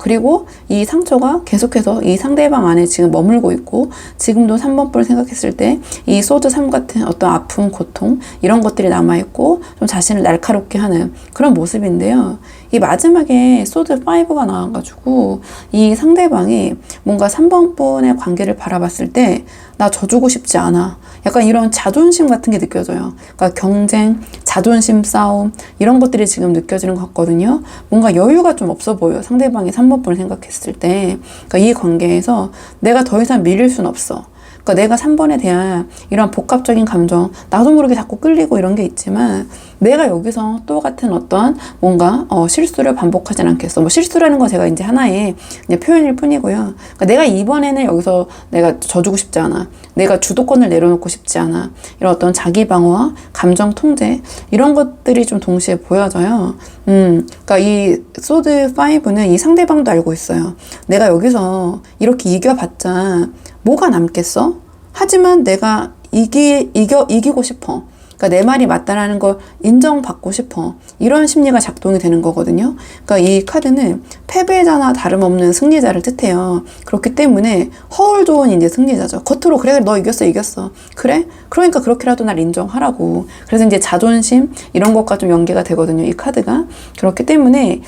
그리고 이 상처가 계속해서 이 상대방 안에 지금 머물고 있고, 지금도 3번 분을 생각했을 때 이 소드 3 같은 어떤 아픔, 고통, 이런 것들이 남아있고 좀 자신을 날카롭게 하는 그런 모습인데요. 이 마지막에 소드 5가 나와가지고 이 상대방이 뭔가 3번 분의 관계를 바라봤을 때 나 져주고 싶지 않아. 약간 이런 자존심 같은 게 느껴져요. 그러니까 경쟁, 자존심 싸움 이런 것들이 지금 느껴지는 것 같거든요. 뭔가 여유가 좀 없어 보여요. 상대방이 3번 분을 생각했을 때. 그러니까 이 관계에서 내가 더 이상 밀릴 순 없어. 그러니까 내가 3번에 대한 이런 복합적인 감정, 나도 모르게 자꾸 끌리고 이런 게 있지만 내가 여기서 또 같은 어떤 뭔가 실수를 반복하진 않겠어. 뭐 실수라는 건 제가 이제 하나의 이제 표현일 뿐이고요. 그러니까 내가 이번에는 여기서 내가 져주고 싶지 않아. 내가 주도권을 내려놓고 싶지 않아. 이런 어떤 자기 방어와 감정 통제 이런 것들이 좀 동시에 보여져요. 그러니까 이 소드 5는 이 상대방도 알고 있어요. 내가 여기서 이렇게 이겨봤자 뭐가 남겠어? 하지만 내가 이기고 싶어. 그러니까 내 말이 맞다라는 걸 인정받고 싶어. 이런 심리가 작동이 되는 거거든요. 그러니까 이 카드는 패배자나 다름없는 승리자를 뜻해요. 그렇기 때문에 허울 좋은 이제 승리자죠. 겉으로 그래 너 이겼어. 그래? 그러니까 그렇게라도 날 인정하라고. 그래서 이제 자존심 이런 것과 좀 연계가 되거든요. 이 카드가. 그렇기 때문에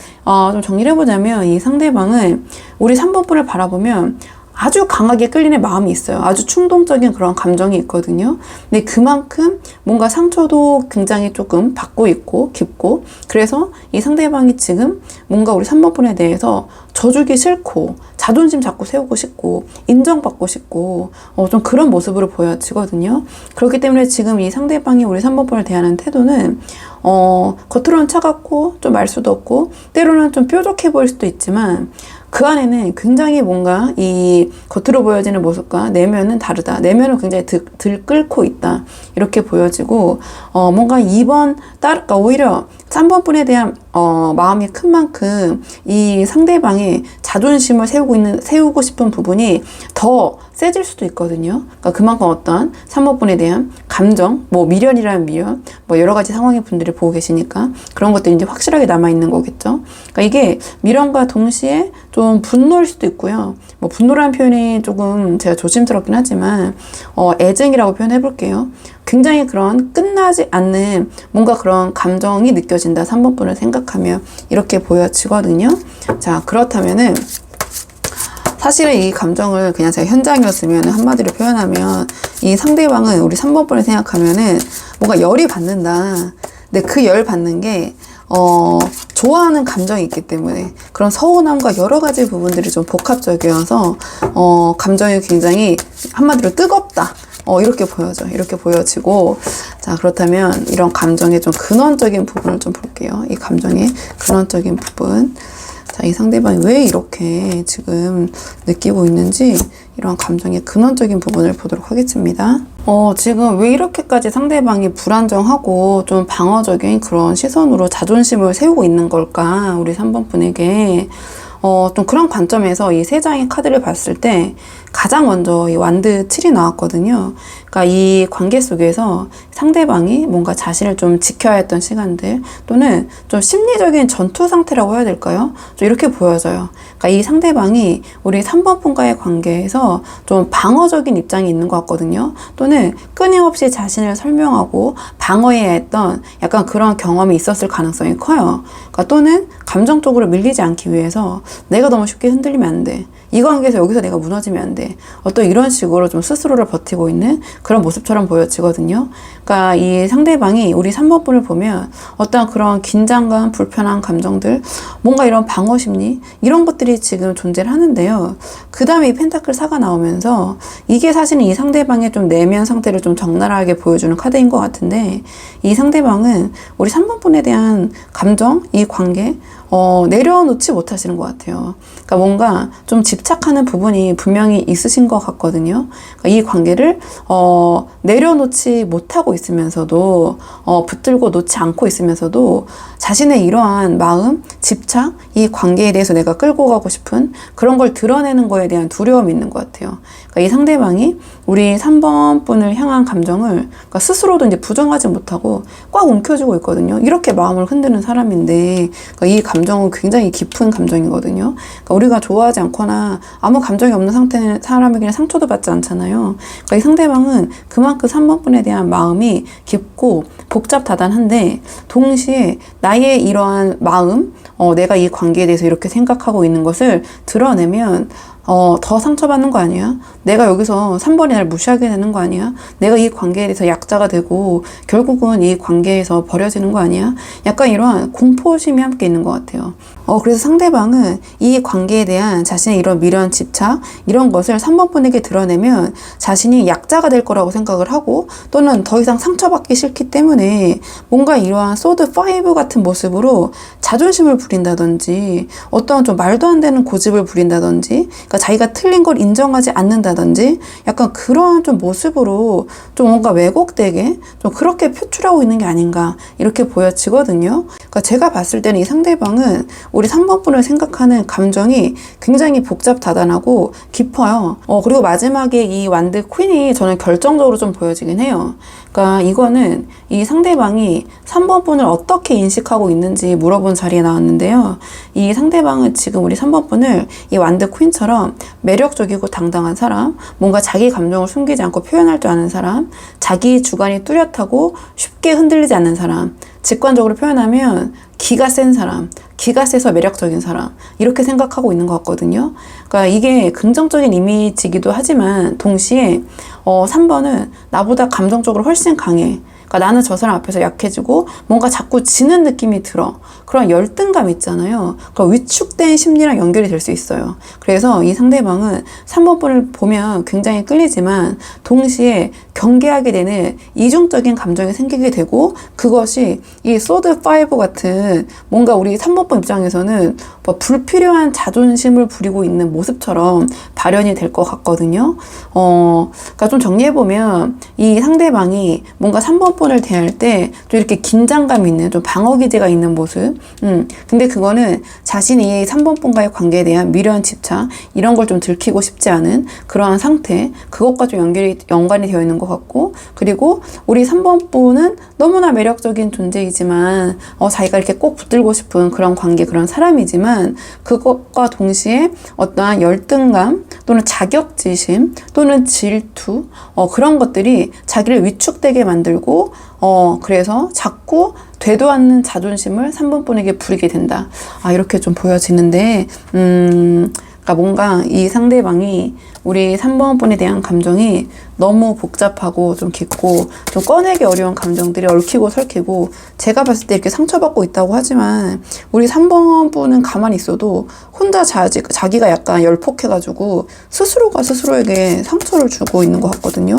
좀 정리를 해보자면 이 상대방은 우리 3번 분을 바라보면 아주 강하게 끌리는 마음이 있어요. 아주 충동적인 그런 감정이 있거든요. 근데 그만큼 뭔가 상처도 굉장히 조금 받고 있고 깊고 그래서 이 상대방이 지금 뭔가 우리 3번 분에 대해서 져주기 싫고 자존심 자꾸 세우고 싶고 인정받고 싶고 좀 그런 모습으로 보여지거든요. 그렇기 때문에 지금 이 상대방이 우리 3번 분을 대하는 태도는 겉으로는 차갑고 좀 말수도 없고 때로는 좀 뾰족해 보일 수도 있지만 그 안에는 굉장히 뭔가 이 겉으로 보여지는 모습과 내면은 다르다. 내면은 굉장히 들끓고 있다. 이렇게 보여지고 뭔가 2번 그러니까 오히려 3번 분에 대한 마음이 큰 만큼 이 상대방의 자존심을 세우고 싶은 부분이 더 세질 수도 있거든요. 그러니까 그만큼 어떤 3번분에 대한 감정, 뭐 미련이라는 미련, 뭐 여러 가지 상황의 분들이 보고 계시니까 그런 것들이 이제 확실하게 남아있는 거겠죠. 그러니까 이게 미련과 동시에 좀 분노일 수도 있고요. 뭐 분노라는 표현이 조금 제가 조심스럽긴 하지만 애증이라고 표현해 볼게요. 굉장히 그런 끝나지 않는 뭔가 그런 감정이 느껴진다. 3번분을 생각하면 이렇게 보여지거든요. 자, 그렇다면은 사실은 이 감정을 그냥 제가 현장이었으면 한마디로 표현하면 이 상대방은 우리 3번분을 생각하면은 뭔가 열이 받는다. 근데 그 열 받는 게 좋아하는 감정이 있기 때문에 그런 서운함과 여러 가지 부분들이 좀 복합적이어서 감정이 굉장히 한마디로 뜨겁다. 이렇게 보여져. 이렇게 보여지고 자 그렇다면 이런 감정의 좀 근원적인 부분을 좀 볼게요. 이 감정의 근원적인 부분. 자, 이 상대방이 왜 이렇게 지금 느끼고 있는지 이런 감정의 근원적인 부분을 보도록 하겠습니다. 지금 왜 이렇게까지 상대방이 불안정하고 좀 방어적인 그런 시선으로 자존심을 세우고 있는 걸까? 우리 3번 분에게. 좀 그런 관점에서 이 세 장의 카드를 봤을 때 가장 먼저 이 완드 7이 나왔거든요. 그러니까 이 관계 속에서 상대방이 뭔가 자신을 좀 지켜야 했던 시간들 또는 좀 심리적인 전투 상태라고 해야 될까요? 좀 이렇게 보여져요. 그러니까 이 상대방이 우리 3번 분과의 관계에서 좀 방어적인 입장이 있는 것 같거든요. 또는 끊임없이 자신을 설명하고 방어해야 했던 약간 그런 경험이 있었을 가능성이 커요. 그러니까 또는 감정적으로 밀리지 않기 위해서 내가 너무 쉽게 흔들리면 안 돼. 이 관계에서 여기서 내가 무너지면 안 돼. 어떤 이런 식으로 좀 스스로를 버티고 있는 그런 모습처럼 보여지거든요. 그러니까 이 상대방이 우리 3번 분을 보면 어떤 그런 긴장감, 불편한 감정들, 뭔가 이런 방어 심리 이런 것들이 지금 존재를 하는데요. 그 다음에 이 펜타클 4가 나오면서 이게 사실은 이 상대방의 좀 내면 상태를 좀 적나라하게 보여주는 카드인 것 같은데 이 상대방은 우리 3번 분에 대한 감정, 이 관계 내려놓지 못하시는 것 같아요. 그러니까 뭔가 좀 집착하는 부분이 분명히 있으신 것 같거든요. 그러니까 이 관계를 내려놓지 못하고 있으면서도 붙들고 놓지 않고 있으면서도 자신의 이러한 마음, 집착, 이 관계에 대해서 내가 끌고 가고 싶은 그런 걸 드러내는 거에 대한 두려움이 있는 것 같아요. 그러니까 이 상대방이 우리 3번 분을 향한 감정을 그러니까 스스로도 이제 부정하지 못하고 꽉 움켜쥐고 있거든요. 이렇게 마음을 흔드는 사람인데 그러니까 이 감정은 굉장히 깊은 감정이거든요. 그러니까 우리가 좋아하지 않거나 아무 감정이 없는 상태는 사람에게 상처도 받지 않잖아요. 그러니까 이 상대방은 그만큼 3번 분에 대한 마음이 깊고 복잡다단한데 동시에 나의 이러한 마음, 내가 이 관계에 대해서 이렇게 생각하고 있는 것을 드러내면 더 상처받는 거 아니야? 내가 여기서 3번이 날 무시하게 되는 거 아니야? 내가 이 관계에 대해서 약자가 되고 결국은 이 관계에서 버려지는 거 아니야? 약간 이러한 공포심이 함께 있는 것 같아요. 그래서 상대방은 이 관계에 대한 자신의 이런 미련, 집착 이런 것을 3번 분에게 드러내면 자신이 약자가 될 거라고 생각을 하고 또는 더 이상 상처받기 싫기 때문에 뭔가 이러한 소드 5 같은 모습으로 자존심을 부린다든지 어떤 좀 말도 안 되는 고집을 부린다든지 그러니까 자기가 틀린 걸 인정하지 않는다든지 약간 그러한 좀 모습으로 좀 뭔가 왜곡되게 좀 그렇게 표출하고 있는 게 아닌가 이렇게 보여지거든요. 그러니까 제가 봤을 때는 이 상대방은 우리 3번 분을 생각하는 감정이 굉장히 복잡다단하고 깊어요. 그리고 마지막에 이 완드 퀸이 저는 결정적으로 좀 보여지긴 해요. 그러니까 이거는 이 상대방이 3번 분을 어떻게 인식하고 있는지 물어본 자리에 나왔는데요. 이 상대방은 지금 우리 3번 분을 이 완드 퀸처럼 매력적이고 당당한 사람, 뭔가 자기 감정을 숨기지 않고 표현할 줄 아는 사람, 자기 주관이 뚜렷하고 쉽게 흔들리지 않는 사람, 직관적으로 표현하면 기가 센 사람, 기가 세서 매력적인 사람 이렇게 생각하고 있는 것 같거든요. 그러니까 이게 긍정적인 이미지이기도 하지만 동시에 3번은 나보다 감정적으로 훨씬 강해. 그러니까 나는 저 사람 앞에서 약해지고 뭔가 자꾸 지는 느낌이 들어. 그런 열등감 있잖아요. 그러니까 위축된 심리랑 연결이 될 수 있어요. 그래서 이 상대방은 3번 분을 보면 굉장히 끌리지만 동시에 경계하게 되는 이중적인 감정이 생기게 되고 그것이 이 소드 5 같은 뭔가 우리 3번 분 입장에서는 뭐 불필요한 자존심을 부리고 있는 모습처럼 발현이 될 것 같거든요. 그러니까 좀 정리해보면 이 상대방이 뭔가 3번 분을 대할 때 좀 이렇게 긴장감 있는 좀 방어 기제가 있는 모습. 근데 그거는 자신이 3번 분과의 관계에 대한 미련, 집착 이런 걸 좀 들키고 싶지 않은 그러한 상태 그것과 좀 연관이 되어 있는 것 같고 그리고 우리 3번 분은 너무나 매력적인 존재이지만 자기가 이렇게 꼭 붙들고 싶은 그런 관계 그런 사람이지만 그것과 동시에 어떠한 열등감 또는 자격지심 또는 질투 그런 것들이 자기를 위축되게 만들고 그래서 자꾸 되도 않는 자존심을 3번 분에게 부리게 된다. 이렇게 좀 보여지는데 그러니까 뭔가 이 상대방이 우리 3번 분에 대한 감정이 너무 복잡하고 좀 깊고 좀 꺼내기 어려운 감정들이 얽히고 설키고 제가 봤을 때 이렇게 상처받고 있다고 하지만 우리 3번 분은 가만히 있어도 혼자 자기가 약간 열폭해가지고 스스로가 스스로에게 상처를 주고 있는 것 같거든요.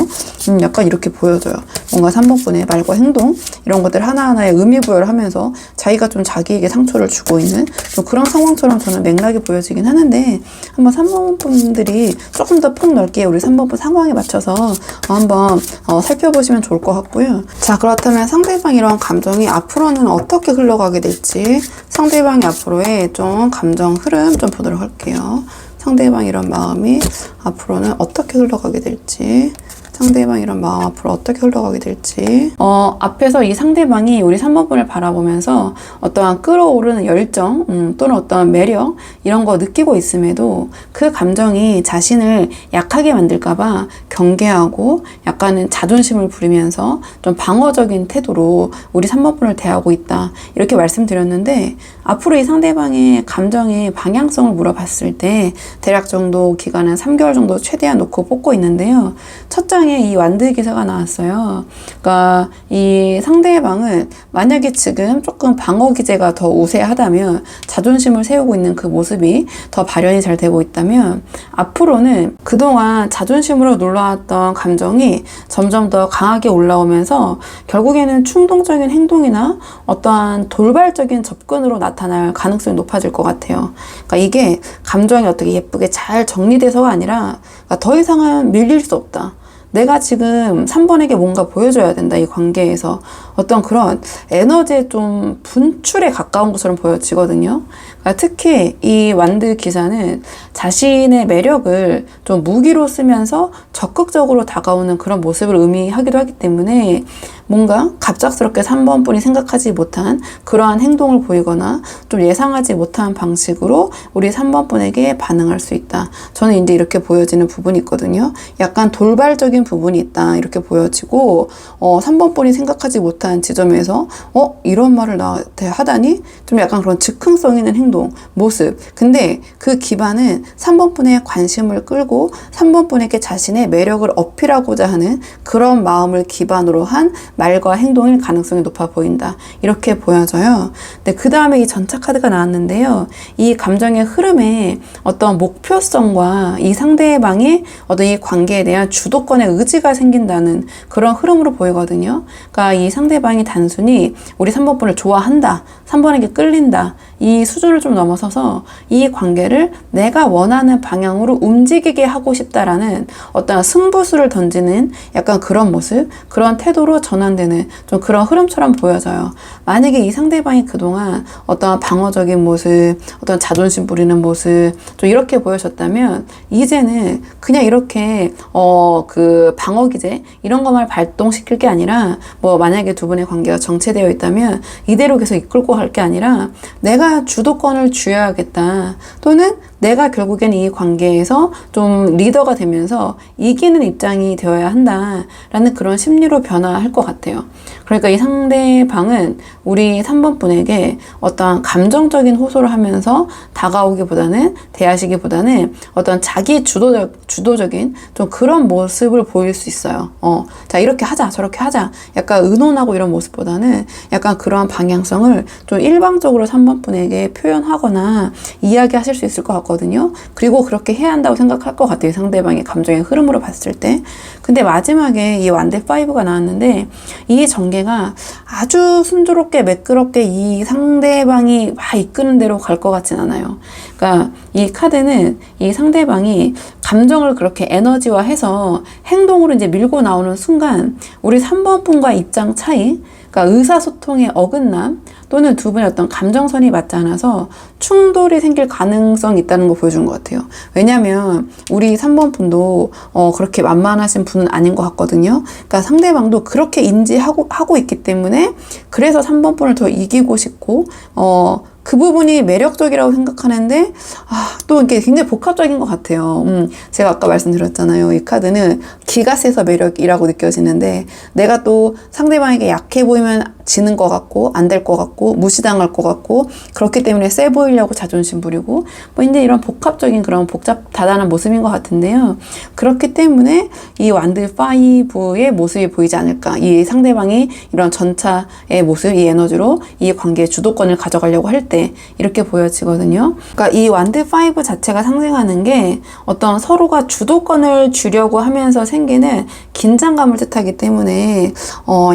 약간 이렇게 보여져요. 뭔가 3번 분의 말과 행동 이런 것들 하나하나에 의미부여를 하면서 자기가 좀 자기에게 상처를 주고 있는 좀 그런 상황처럼 저는 맥락이 보여지긴 하는데 한번 3번 분들이 조금 더 폭넓게 우리 3번 분 상황에 맞춰서 한번 살펴보시면 좋을 것 같고요. 자, 그렇다면 상대방 이런 감정이 앞으로는 어떻게 흘러가게 될지 상대방이 앞으로의 좀 감정 흐름 좀 보도록 할게요. 상대방 이런 마음이 앞으로는 어떻게 흘러가게 될지 상대방 이런 마음 앞으로 어떻게 흘러가게 될지 앞에서 이 상대방이 우리 3번 분을 바라보면서 어떠한 끌어오르는 열정 또는 어떠한 매력 이런 거 느끼고 있음에도 그 감정이 자신을 약하게 만들까봐 경계하고 약간은 자존심을 부리면서 좀 방어적인 태도로 우리 3번 분을 대하고 있다 이렇게 말씀드렸는데 앞으로 이 상대방의 감정의 방향성을 물어봤을 때 대략 정도 기간은 3개월 정도 최대한 놓고 뽑고 있는데요. 첫 장에 이 완드 기사가 나왔어요. 그러니까 이 상대방은 만약에 지금 조금 방어 기제가 더 우세하다면 자존심을 세우고 있는 그 모습이 더 발현이 잘 되고 있다면 앞으로는 그동안 자존심으로 놀라왔던 감정이 점점 더 강하게 올라오면서 결국에는 충동적인 행동이나 어떠한 돌발적인 접근으로 나타날 가능성이 높아질 것 같아요. 그러니까 이게 감정이 어떻게 예쁘게 잘 정리돼서가 아니라 그러니까 더 이상은 밀릴 수 없다. 내가 지금 3번에게 뭔가 보여줘야 된다. 이 관계에서 어떤 그런 에너지의 좀 분출에 가까운 것처럼 보여지거든요. 그러니까 특히 이 완드 기사는 자신의 매력을 좀 무기로 쓰면서 적극적으로 다가오는 그런 모습을 의미하기도 하기 때문에 뭔가 갑작스럽게 3번 분이 생각하지 못한 그러한 행동을 보이거나 좀 예상하지 못한 방식으로 우리 3번 분에게 반응할 수 있다. 저는 이제 이렇게 보여지는 부분이 있거든요. 약간 돌발적인 부분이 있다. 이렇게 보여지고 3번 분이 생각하지 못한 지점에서 이런 말을 나한테 하다니? 좀 약간 그런 즉흥성 있는 행동, 모습. 근데 그 기반은 3번 분의 관심을 끌고 3번 분에게 자신의 매력을 어필하고자 하는 그런 마음을 기반으로 한 말과 행동일 가능성이 높아 보인다. 이렇게 보여져요. 근데 그 다음에 이 전차 카드가 나왔는데요. 이 감정의 흐름에 어떤 목표성과 이 상대방의 어떤 이 관계에 대한 주도권의 의지가 생긴다는 그런 흐름으로 보이거든요. 그러니까 이 상대방이 단순히 우리 3번 분을 좋아한다, 3번에게 끌린다, 이 수준을 좀 넘어서서 이 관계를 내가 원하는 방향으로 움직이게 하고 싶다라는 어떤 승부수를 던지는 약간 그런 모습, 그런 태도로 전환되는 좀 그런 흐름처럼 보여져요. 만약에 이 상대방이 그동안 어떤 방어적인 모습, 어떤 자존심 부리는 모습, 좀 이렇게 보여졌다면 이제는 그냥 이렇게 그 방어 기제 이런 것만 발동시킬 게 아니라 뭐 만약에 두 분의 관계가 정체되어 있다면 이대로 계속 이끌고 갈 게 아니라 내가 주도권을 쥐어야겠다. 또는 내가 결국엔 이 관계에서 좀 리더가 되면서 이기는 입장이 되어야 한다라는 그런 심리로 변화할 것 같아요. 그러니까 이 상대방은 우리 3번 분에게 어떤 감정적인 호소를 하면서 다가오기보다는 대하시기보다는 어떤 자기 주도적인 좀 그런 모습을 보일 수 있어요. 자, 이렇게 하자, 저렇게 하자. 약간 의논하고 이런 모습보다는 약간 그러한 방향성을 좀 일방적으로 3번 분에게 표현하거나 이야기하실 수 있을 것 같거든요. 그리고 그렇게 해야 한다고 생각할 것 같아요. 상대방의 감정의 흐름으로 봤을 때. 근데 마지막에 이 완대 5가 나왔는데 이 전개가 아주 순조롭게 매끄럽게 이 상대방이 막 이끄는 대로 갈 것 같진 않아요. 그러니까 이 카드는 이 상대방이 감정을 그렇게 에너지화해서 행동으로 이제 밀고 나오는 순간 우리 3번 분과 입장 차이, 그러니까 의사소통의 어긋남 또는 두 분의 어떤 감정선이 맞지 않아서 충돌이 생길 가능성이 있다는 걸 보여준 것 같아요. 왜냐하면 우리 3번 분도 그렇게 만만하신 분은 아닌 것 같거든요. 그러니까 상대방도 그렇게 인지하고 있기 때문에 그래서 3번 분을 더 이기고 싶고 그 부분이 매력적이라고 생각하는데 또 이게 굉장히 복합적인 것 같아요. 제가 아까 말씀드렸잖아요. 이 카드는 기가 세서 매력이라고 느껴지는데 내가 또 상대방에게 약해 보이면 지는 것 같고 안 될 것 같고 무시당할 것 같고 그렇기 때문에 세 보이려고 자존심 부리고 뭐 이제 이런 복합적인 그런 다단한 모습인 것 같은데요. 그렇기 때문에 이 완드 5의 모습이 보이지 않을까. 이 상대방이 이런 전차의 모습, 이 에너지로 이 관계의 주도권을 가져가려고 할 때 이렇게 보여지거든요. 그러니까 이 완드 5 자체가 상징하는 게 어떤 서로가 주도권을 주려고 하면서 생기는 긴장감을 뜻하기 때문에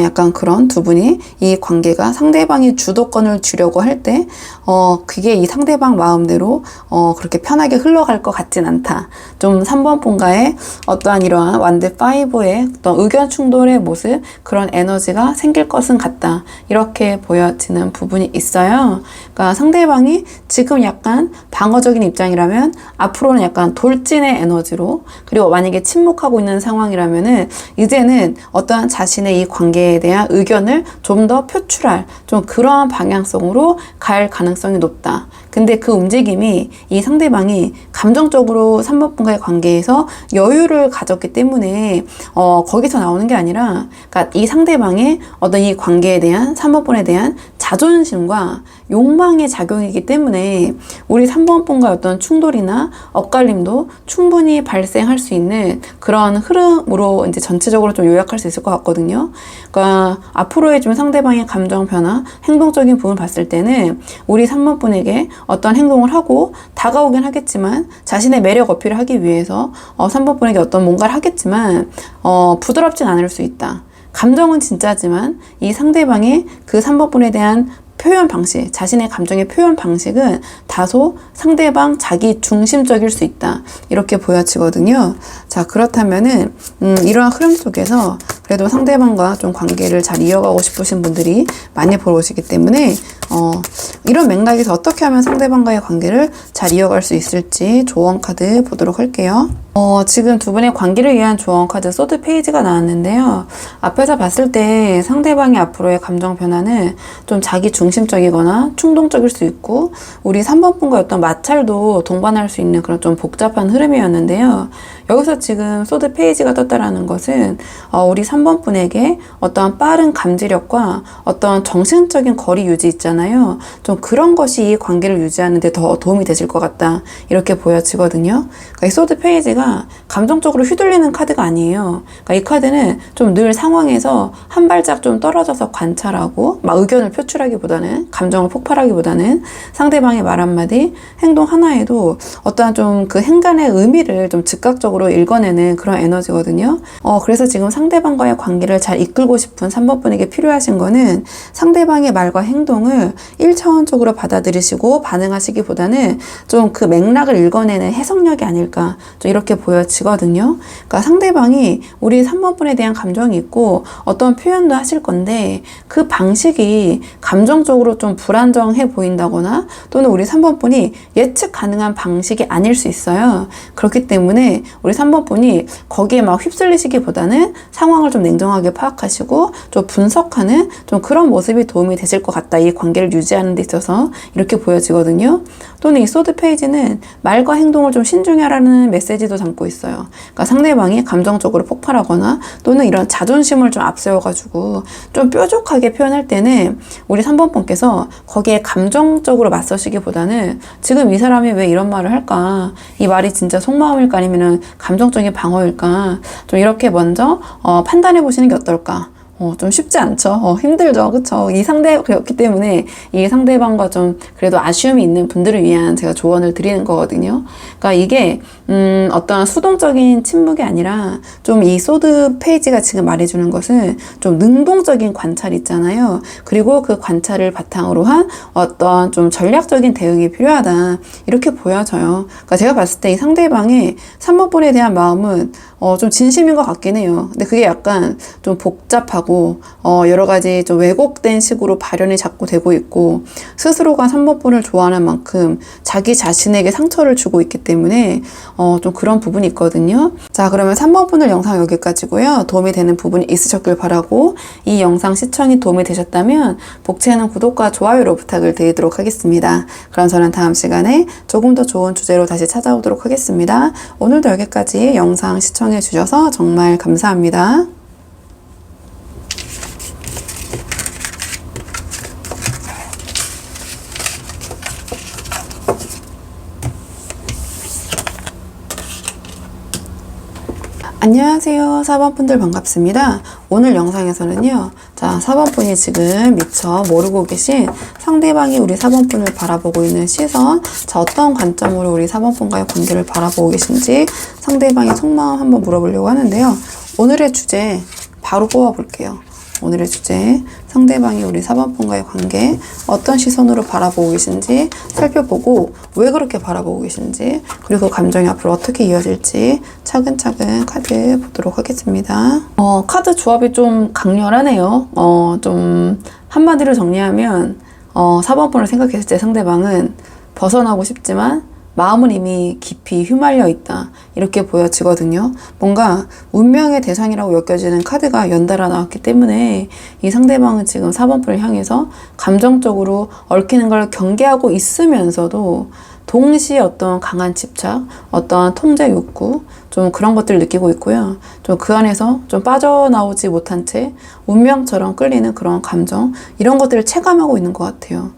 약간 그런 두 분이 이 관계가 상대방이 주도권을 주려고 할 때 그게 이 상대방 마음대로 그렇게 편하게 흘러갈 것 같진 않다. 좀 3번 분과의 어떠한 이러한 완드 5의 어떤 의견 충돌의 모습, 그런 에너지가 생길 것은 같다. 이렇게 보여지는 부분이 있어요. 그러니까 상대방이 지금 약간 방어적인 입장이라면 앞으로는 약간 돌진의 에너지로, 그리고 만약에 침묵하고 있는 상황이라면은 이제는 어떠한 자신의 이 관계에 대한 의견을 좀 더 표출할 좀 그러한 방향성으로 갈 가능성이 높다. 근데 그 움직임이 이 상대방이 감정적으로 3번 분과의 관계에서 여유를 가졌기 때문에 거기서 나오는 게 아니라, 그러니까 이 상대방의 어떤 이 관계에 대한 3번 분에 대한 자존심과 욕망의 작용이기 때문에 우리 3번 분과의 어떤 충돌이나 엇갈림도 충분히 발생할 수 있는 그런 흐름으로 이제 전체적으로 좀 요약할 수 있을 것 같거든요. 그러니까 앞으로의 좀 상대방의 감정 변화, 행동적인 부분을 봤을 때는 우리 3번 분에게 어떤 행동을 하고 다가오긴 하겠지만 자신의 매력 어필을 하기 위해서 3번 분에게 어떤 뭔가를 하겠지만 부드럽진 않을 수 있다. 감정은 진짜지만 이 상대방의 그 3번 분에 대한 표현 방식, 자신의 감정의 표현 방식은 다소 상대방 자기 중심적일 수 있다. 이렇게 보여지거든요. 자, 그렇다면은, 이러한 흐름 속에서 그래도 상대방과 좀 관계를 잘 이어가고 싶으신 분들이 많이 보러 오시기 때문에, 이런 맥락에서 어떻게 하면 상대방과의 관계를 잘 이어갈 수 있을지 조언 카드 보도록 할게요. 지금 두 분의 관계를 위한 조언 카드 소드 페이지가 나왔는데요. 앞에서 봤을 때 상대방의 앞으로의 감정 변화는 좀 자기 중심적이거나 충동적일 수 있고, 우리 3번 분과의 어떤 마찰도 동반할 수 있는 그런 좀 복잡한 흐름이었는데요. 여기서 지금 소드 페이지가 떴다라는 것은 우리 3번 분에게 어떠한 빠른 감지력과 어떤 정신적인 거리 유지 있잖아요. 좀 그런 것이 이 관계를 유지하는 데 더 도움이 되실 것 같다. 이렇게 보여지거든요. 그러니까 이 소드 페이지가 감정적으로 휘둘리는 카드가 아니에요. 그러니까 이 카드는 좀 늘 상황에서 한 발짝 좀 떨어져서 관찰하고 막 의견을 표출하기보다는, 감정을 폭발하기보다는 상대방의 말 한마디, 행동 하나에도 어떠한 좀 그 행간의 의미를 좀 즉각적으로 읽어내는 그런 에너지거든요. 그래서 지금 상대방과의 관계를 잘 이끌고 싶은 3번 분에게 필요하신 거는 상대방의 말과 행동을 1차원적으로 받아들이시고 반응하시기보다는 좀 그 맥락을 읽어내는 해석력이 아닐까, 좀 이렇게 보여지거든요. 그러니까 상대방이 우리 3번 분에 대한 감정이 있고 어떤 표현도 하실 건데 그 방식이 감정적으로 좀 불안정해 보인다거나 또는 우리 3번 분이 예측 가능한 방식이 아닐 수 있어요. 그렇기 때문에 우리 3번 분이 거기에 막 휩쓸리시기보다는 상황을 좀 냉정하게 파악하시고 좀 분석하는 좀 그런 모습이 도움이 되실 것 같다. 이 관계를 유지하는 데 있어서 이렇게 보여지거든요. 또는 이 소드 페이지는 말과 행동을 좀 신중히 하라는 메시지도 담고 있어요. 그러니까 상대방이 감정적으로 폭발하거나 또는 이런 자존심을 좀 앞세워가지고 좀 뾰족하게 표현할 때는 우리 3번 분께서 거기에 감정적으로 맞서시기보다는 지금 이 사람이 왜 이런 말을 할까? 이 말이 진짜 속마음일까? 아니면 감정적인 방어일까? 좀 이렇게 먼저 판단해 보시는 게 어떨까? 좀 쉽지 않죠. 힘들죠. 그쵸? 그렇기 때문에 이 상대방과 좀 그래도 아쉬움이 있는 분들을 위한 제가 조언을 드리는 거거든요. 그러니까 이게, 어떤 수동적인 침묵이 아니라 좀 이 소드 페이지가 지금 말해주는 것은 좀 능동적인 관찰 있잖아요. 그리고 그 관찰을 바탕으로 한 어떤 좀 전략적인 대응이 필요하다. 이렇게 보여져요. 그러니까 제가 봤을 때 이 상대방의 3번 분에 대한 마음은 좀 진심인 것 같긴 해요. 근데 그게 약간 좀 복잡하고, 여러 가지 좀 왜곡된 식으로 발현이 자꾸 되고 있고, 스스로가 3번 분을 좋아하는 만큼 자기 자신에게 상처를 주고 있기 때문에, 좀 그런 부분이 있거든요. 자, 그러면 3번 분을 영상 여기까지고요. 도움이 되는 부분이 있으셨길 바라고, 이 영상 시청이 도움이 되셨다면, 복채는 구독과 좋아요로 부탁을 드리도록 하겠습니다. 그럼 저는 다음 시간에 조금 더 좋은 주제로 다시 찾아오도록 하겠습니다. 오늘도 여기까지 영상 시청해 주셔서 정말 감사합니다. 안녕하세요. 4번 분들 반갑습니다. 오늘 영상에서는요. 자, 4번 분이 지금 미처 모르고 계신 상대방이 우리 4번 분을 바라보고 있는 시선, 자, 어떤 관점으로 우리 4번 분과의 관계를 바라보고 계신지 상대방의 속마음 한번 물어보려고 하는데요. 오늘의 주제 바로 뽑아볼게요. 오늘의 주제, 상대방이 우리 4번 분과의 관계 어떤 시선으로 바라보고 계신지 살펴보고 왜 그렇게 바라보고 계신지, 그리고 감정이 앞으로 어떻게 이어질지 차근차근 카드 보도록 하겠습니다. 카드 조합이 좀 강렬하네요. 좀 한마디로 정리하면 4번 분을 생각했을 때 상대방은 벗어나고 싶지만 마음은 이미 깊이 휘말려 있다. 이렇게 보여지거든요. 뭔가 운명의 대상이라고 여겨지는 카드가 연달아 나왔기 때문에 이 상대방은 지금 4번 분을 향해서 감정적으로 얽히는 걸 경계하고 있으면서도 동시에 어떤 강한 집착, 어떤 통제 욕구, 좀 그런 것들을 느끼고 있고요. 좀 그 안에서 좀 빠져나오지 못한 채 운명처럼 끌리는 그런 감정, 이런 것들을 체감하고 있는 것 같아요.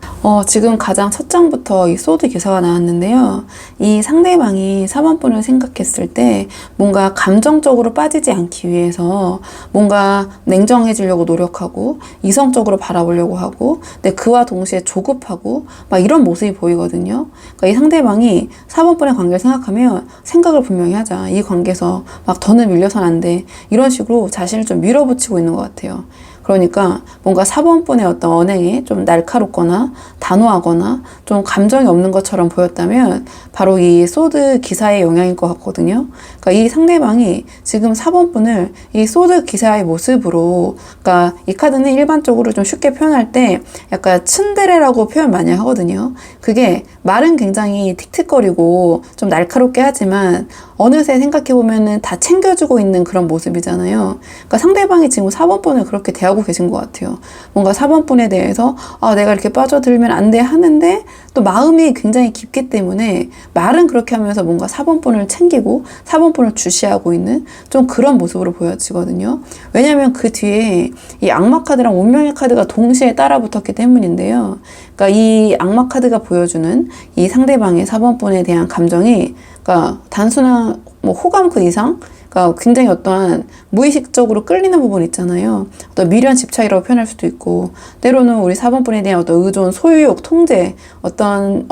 지금 가장 첫 장부터 이 소드 기사가 나왔는데요. 이 상대방이 4번 분을 생각했을 때 뭔가 감정적으로 빠지지 않기 위해서 뭔가 냉정해지려고 노력하고 이성적으로 바라보려고 하고, 근데 그와 동시에 조급하고 막 이런 모습이 보이거든요. 그러니까 이 상대방이 4번 분의 관계를 생각하면 생각을 분명히 하자. 이 관계에서 막 더는 밀려선 안 돼. 이런 식으로 자신을 좀 밀어붙이고 있는 것 같아요. 그러니까 뭔가 4번분의 어떤 언행이 좀 날카롭거나 단호하거나 좀 감정이 없는 것처럼 보였다면 바로 이 소드 기사의 영향일 것 같거든요. 그러니까 이 상대방이 지금 4번분을 이 소드 기사의 모습으로, 그러니까 이 카드는 일반적으로 좀 쉽게 표현할 때 약간 츤데레라고 표현 많이 하거든요. 그게 말은 굉장히 틱틱거리고 좀 날카롭게 하지만 어느새 생각해보면은 다 챙겨주고 있는 그런 모습이잖아요. 그러니까 상대방이 지금 4번분을 그렇게 대하고 계신 것 같아요. 뭔가 4번분에 대해서 내가 이렇게 빠져들면 안 돼 하는데 또 마음이 굉장히 깊기 때문에 말은 그렇게 하면서 뭔가 4번분을 챙기고 4번분을 주시하고 있는 좀 그런 모습으로 보여지거든요. 왜냐하면 그 뒤에 이 악마 카드랑 운명의 카드가 동시에 따라붙었기 때문인데요. 그러니까 이 악마 카드가 보여주는 이 상대방의 4번분에 대한 감정이, 그러니까 단순한 뭐 호감 그 이상, 그러니까 굉장히 어떠한 무의식적으로 끌리는 부분 있잖아요. 어떤 미련 집착이라고 표현할 수도 있고, 때로는 우리 4번분에 대한 어떤 의존, 소유욕, 통제, 어떤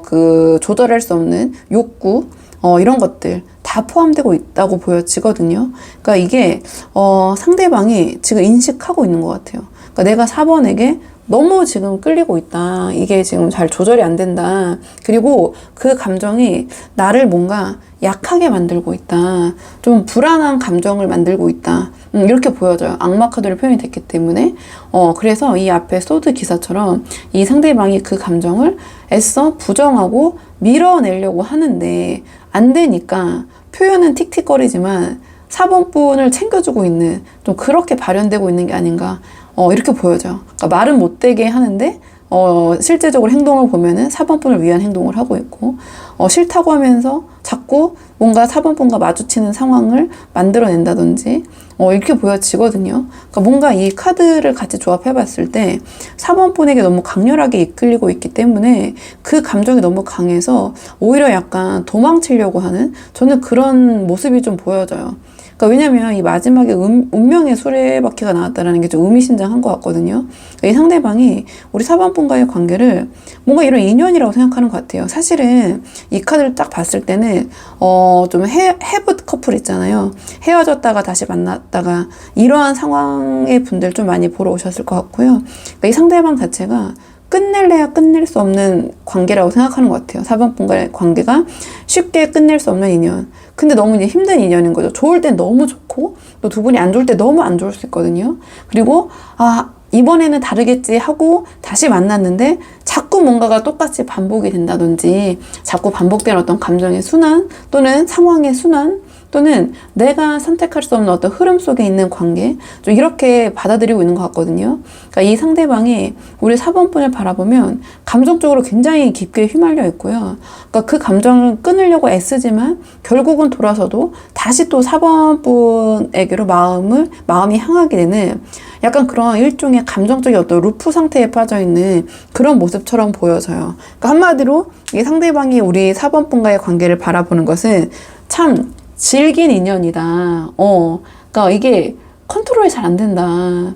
그 조절할 수 없는 욕구, 이런 것들 다 포함되고 있다고 보여지거든요. 그러니까 이게 상대방이 지금 인식하고 있는 것 같아요. 그러니까 내가 4번에게 너무 지금 끌리고 있다. 이게 지금 잘 조절이 안 된다. 그리고 그 감정이 나를 뭔가 약하게 만들고 있다. 좀 불안한 감정을 만들고 있다. 이렇게 보여져요. 악마 카드로 표현이 됐기 때문에. 그래서 이 앞에 소드 기사처럼 이 상대방이 그 감정을 애써 부정하고 밀어내려고 하는데 안 되니까 표현은 틱틱거리지만 4번분을 챙겨주고 있는, 좀 그렇게 발현되고 있는 게 아닌가. 이렇게 보여져요. 그러니까 말은 못되게 하는데 실제적으로 행동을 보면은 4번분을 위한 행동을 하고 있고, 싫다고 하면서 자꾸 뭔가 4번분과 마주치는 상황을 만들어낸다든지 이렇게 보여지거든요. 그러니까 뭔가 이 카드를 같이 조합해 봤을 때 4번분에게 너무 강렬하게 이끌리고 있기 때문에 그 감정이 너무 강해서 오히려 약간 도망치려고 하는, 저는 그런 모습이 좀 보여져요. 그러니까 왜냐면 이 마지막에 운명의 수레바퀴가 나왔다는 게 좀 의미심장한 것 같거든요. 그러니까 이 상대방이 우리 4번분과의 관계를 뭔가 이런 인연이라고 생각하는 것 같아요. 사실은 이 카드를 딱 봤을 때는 좀 해브 커플 있잖아요. 헤어졌다가 다시 만났다가 이러한 상황의 분들 좀 많이 보러 오셨을 것 같고요. 그러니까 이 상대방 자체가 끝낼래야 끝낼 수 없는 관계라고 생각하는 것 같아요. 4번분과의 관계가 쉽게 끝낼 수 없는 인연. 근데 너무 이제 힘든 인연인 거죠. 좋을 땐 너무 좋고 또 두 분이 안 좋을 때 너무 안 좋을 수 있거든요. 그리고 이번에는 다르겠지 하고 다시 만났는데 자꾸 뭔가가 똑같이 반복이 된다든지, 자꾸 반복되는 어떤 감정의 순환 또는 상황의 순환 또는 내가 선택할 수 없는 어떤 흐름 속에 있는 관계, 좀 이렇게 받아들이고 있는 것 같거든요. 그러니까 이 상대방이 우리 4번분을 바라보면 감정적으로 굉장히 깊게 휘말려 있고요. 그러니까 그 감정을 끊으려고 애쓰지만 결국은 돌아서도 다시 또 4번분에게로 마음이 향하게 되는 약간 그런 일종의 감정적인 어떤 루프 상태에 빠져 있는 그런 모습처럼 보여져요. 그러니까 한마디로 이 상대방이 우리 4번분과의 관계를 바라보는 것은 참 질긴 인연이다. 그러니까 이게 컨트롤이 잘 안 된다.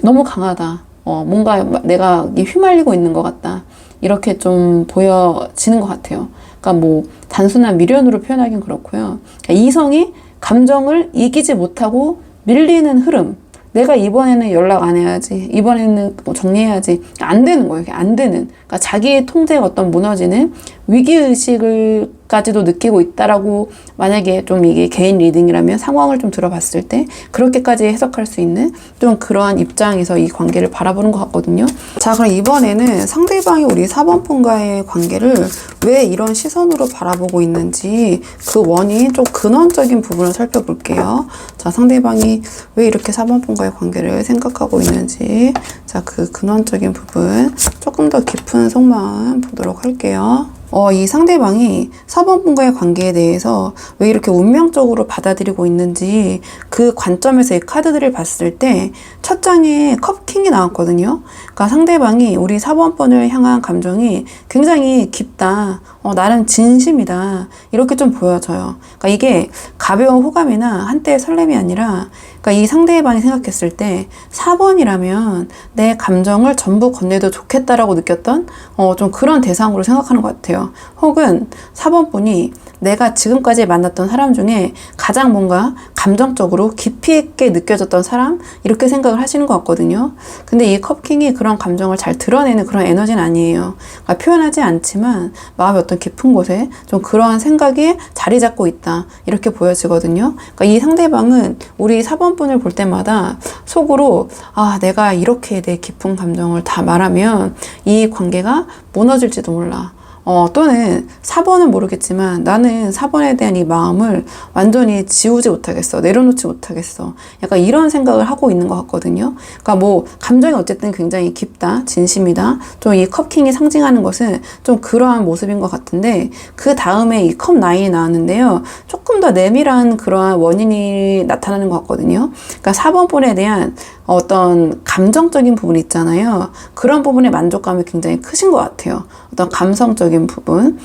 너무 강하다. 뭔가 내가 휘말리고 있는 것 같다. 이렇게 좀 보여지는 것 같아요. 그러니까 뭐 단순한 미련으로 표현하긴 그렇고요. 그러니까 이성이 감정을 이기지 못하고 밀리는 흐름. 내가 이번에는 연락 안 해야지, 이번에는 뭐 정리해야지, 안 되는 거예요. 안 되는. 그러니까 자기의 통제가 어떤 무너지는 위기의식을까지도 느끼고 있다라고, 만약에 좀 이게 개인 리딩이라면 상황을 좀 들어봤을 때 그렇게까지 해석할 수 있는 좀 그러한 입장에서 이 관계를 바라보는 것 같거든요. 자, 그럼 이번에는 상대방이 우리 4번분과의 관계를 왜 이런 시선으로 바라보고 있는지 그 원인, 좀 근원적인 부분을 살펴볼게요. 자, 상대방이 왜 이렇게 4번분과의 관계를 생각하고 있는지, 자, 그 근원적인 부분 조금 더 깊은 속마음 보도록 할게요. 이 상대방이 4번분과의 관계에 대해서 왜 이렇게 운명적으로 받아들이고 있는지 그 관점에서 이 카드들을 봤을 때 첫 장에 컵킹이 나왔거든요. 그러니까 상대방이 우리 4번분을 향한 감정이 굉장히 깊다. 나름 진심이다. 이렇게 좀 보여져요. 그러니까 이게 가벼운 호감이나 한때의 설렘이 아니라, 그러니까 이 상대방이 생각했을 때 4번이라면 내 감정을 전부 건네도 좋겠다라고 느꼈던 좀 그런 대상으로 생각하는 것 같아요. 같아요. 혹은 4번 분이 내가 지금까지 만났던 사람 중에 가장 뭔가 감정적으로 깊이 있게 느껴졌던 사람, 이렇게 생각을 하시는 것 같거든요. 근데 이 컵킹이 그런 감정을 잘 드러내는 그런 에너지는 아니에요. 그러니까 표현하지 않지만 마음의 어떤 깊은 곳에 좀 그러한 생각이 자리 잡고 있다, 이렇게 보여지거든요. 그러니까 이 상대방은 우리 4번 분을 볼 때마다 속으로 내가 이렇게 내 깊은 감정을 다 말하면 이 관계가 무너질지도 몰라. 또는 4번은 모르겠지만 나는 4번에 대한 이 마음을 완전히 지우지 못하겠어. 내려놓지 못하겠어. 약간 이런 생각을 하고 있는 것 같거든요. 그러니까 뭐 감정이 어쨌든 굉장히 깊다, 진심이다. 좀 이 컵킹이 상징하는 것은 좀 그러한 모습인 것 같은데, 그 다음에 이 컵 9이 나왔는데요. 조금 더 내밀한 그러한 원인이 나타나는 것 같거든요. 그러니까 4번 분에 대한 어떤 감정적인 부분 있잖아요. 그런 부분의 만족감이 굉장히 크신 것 같아요. 어떤 감성적인 부분,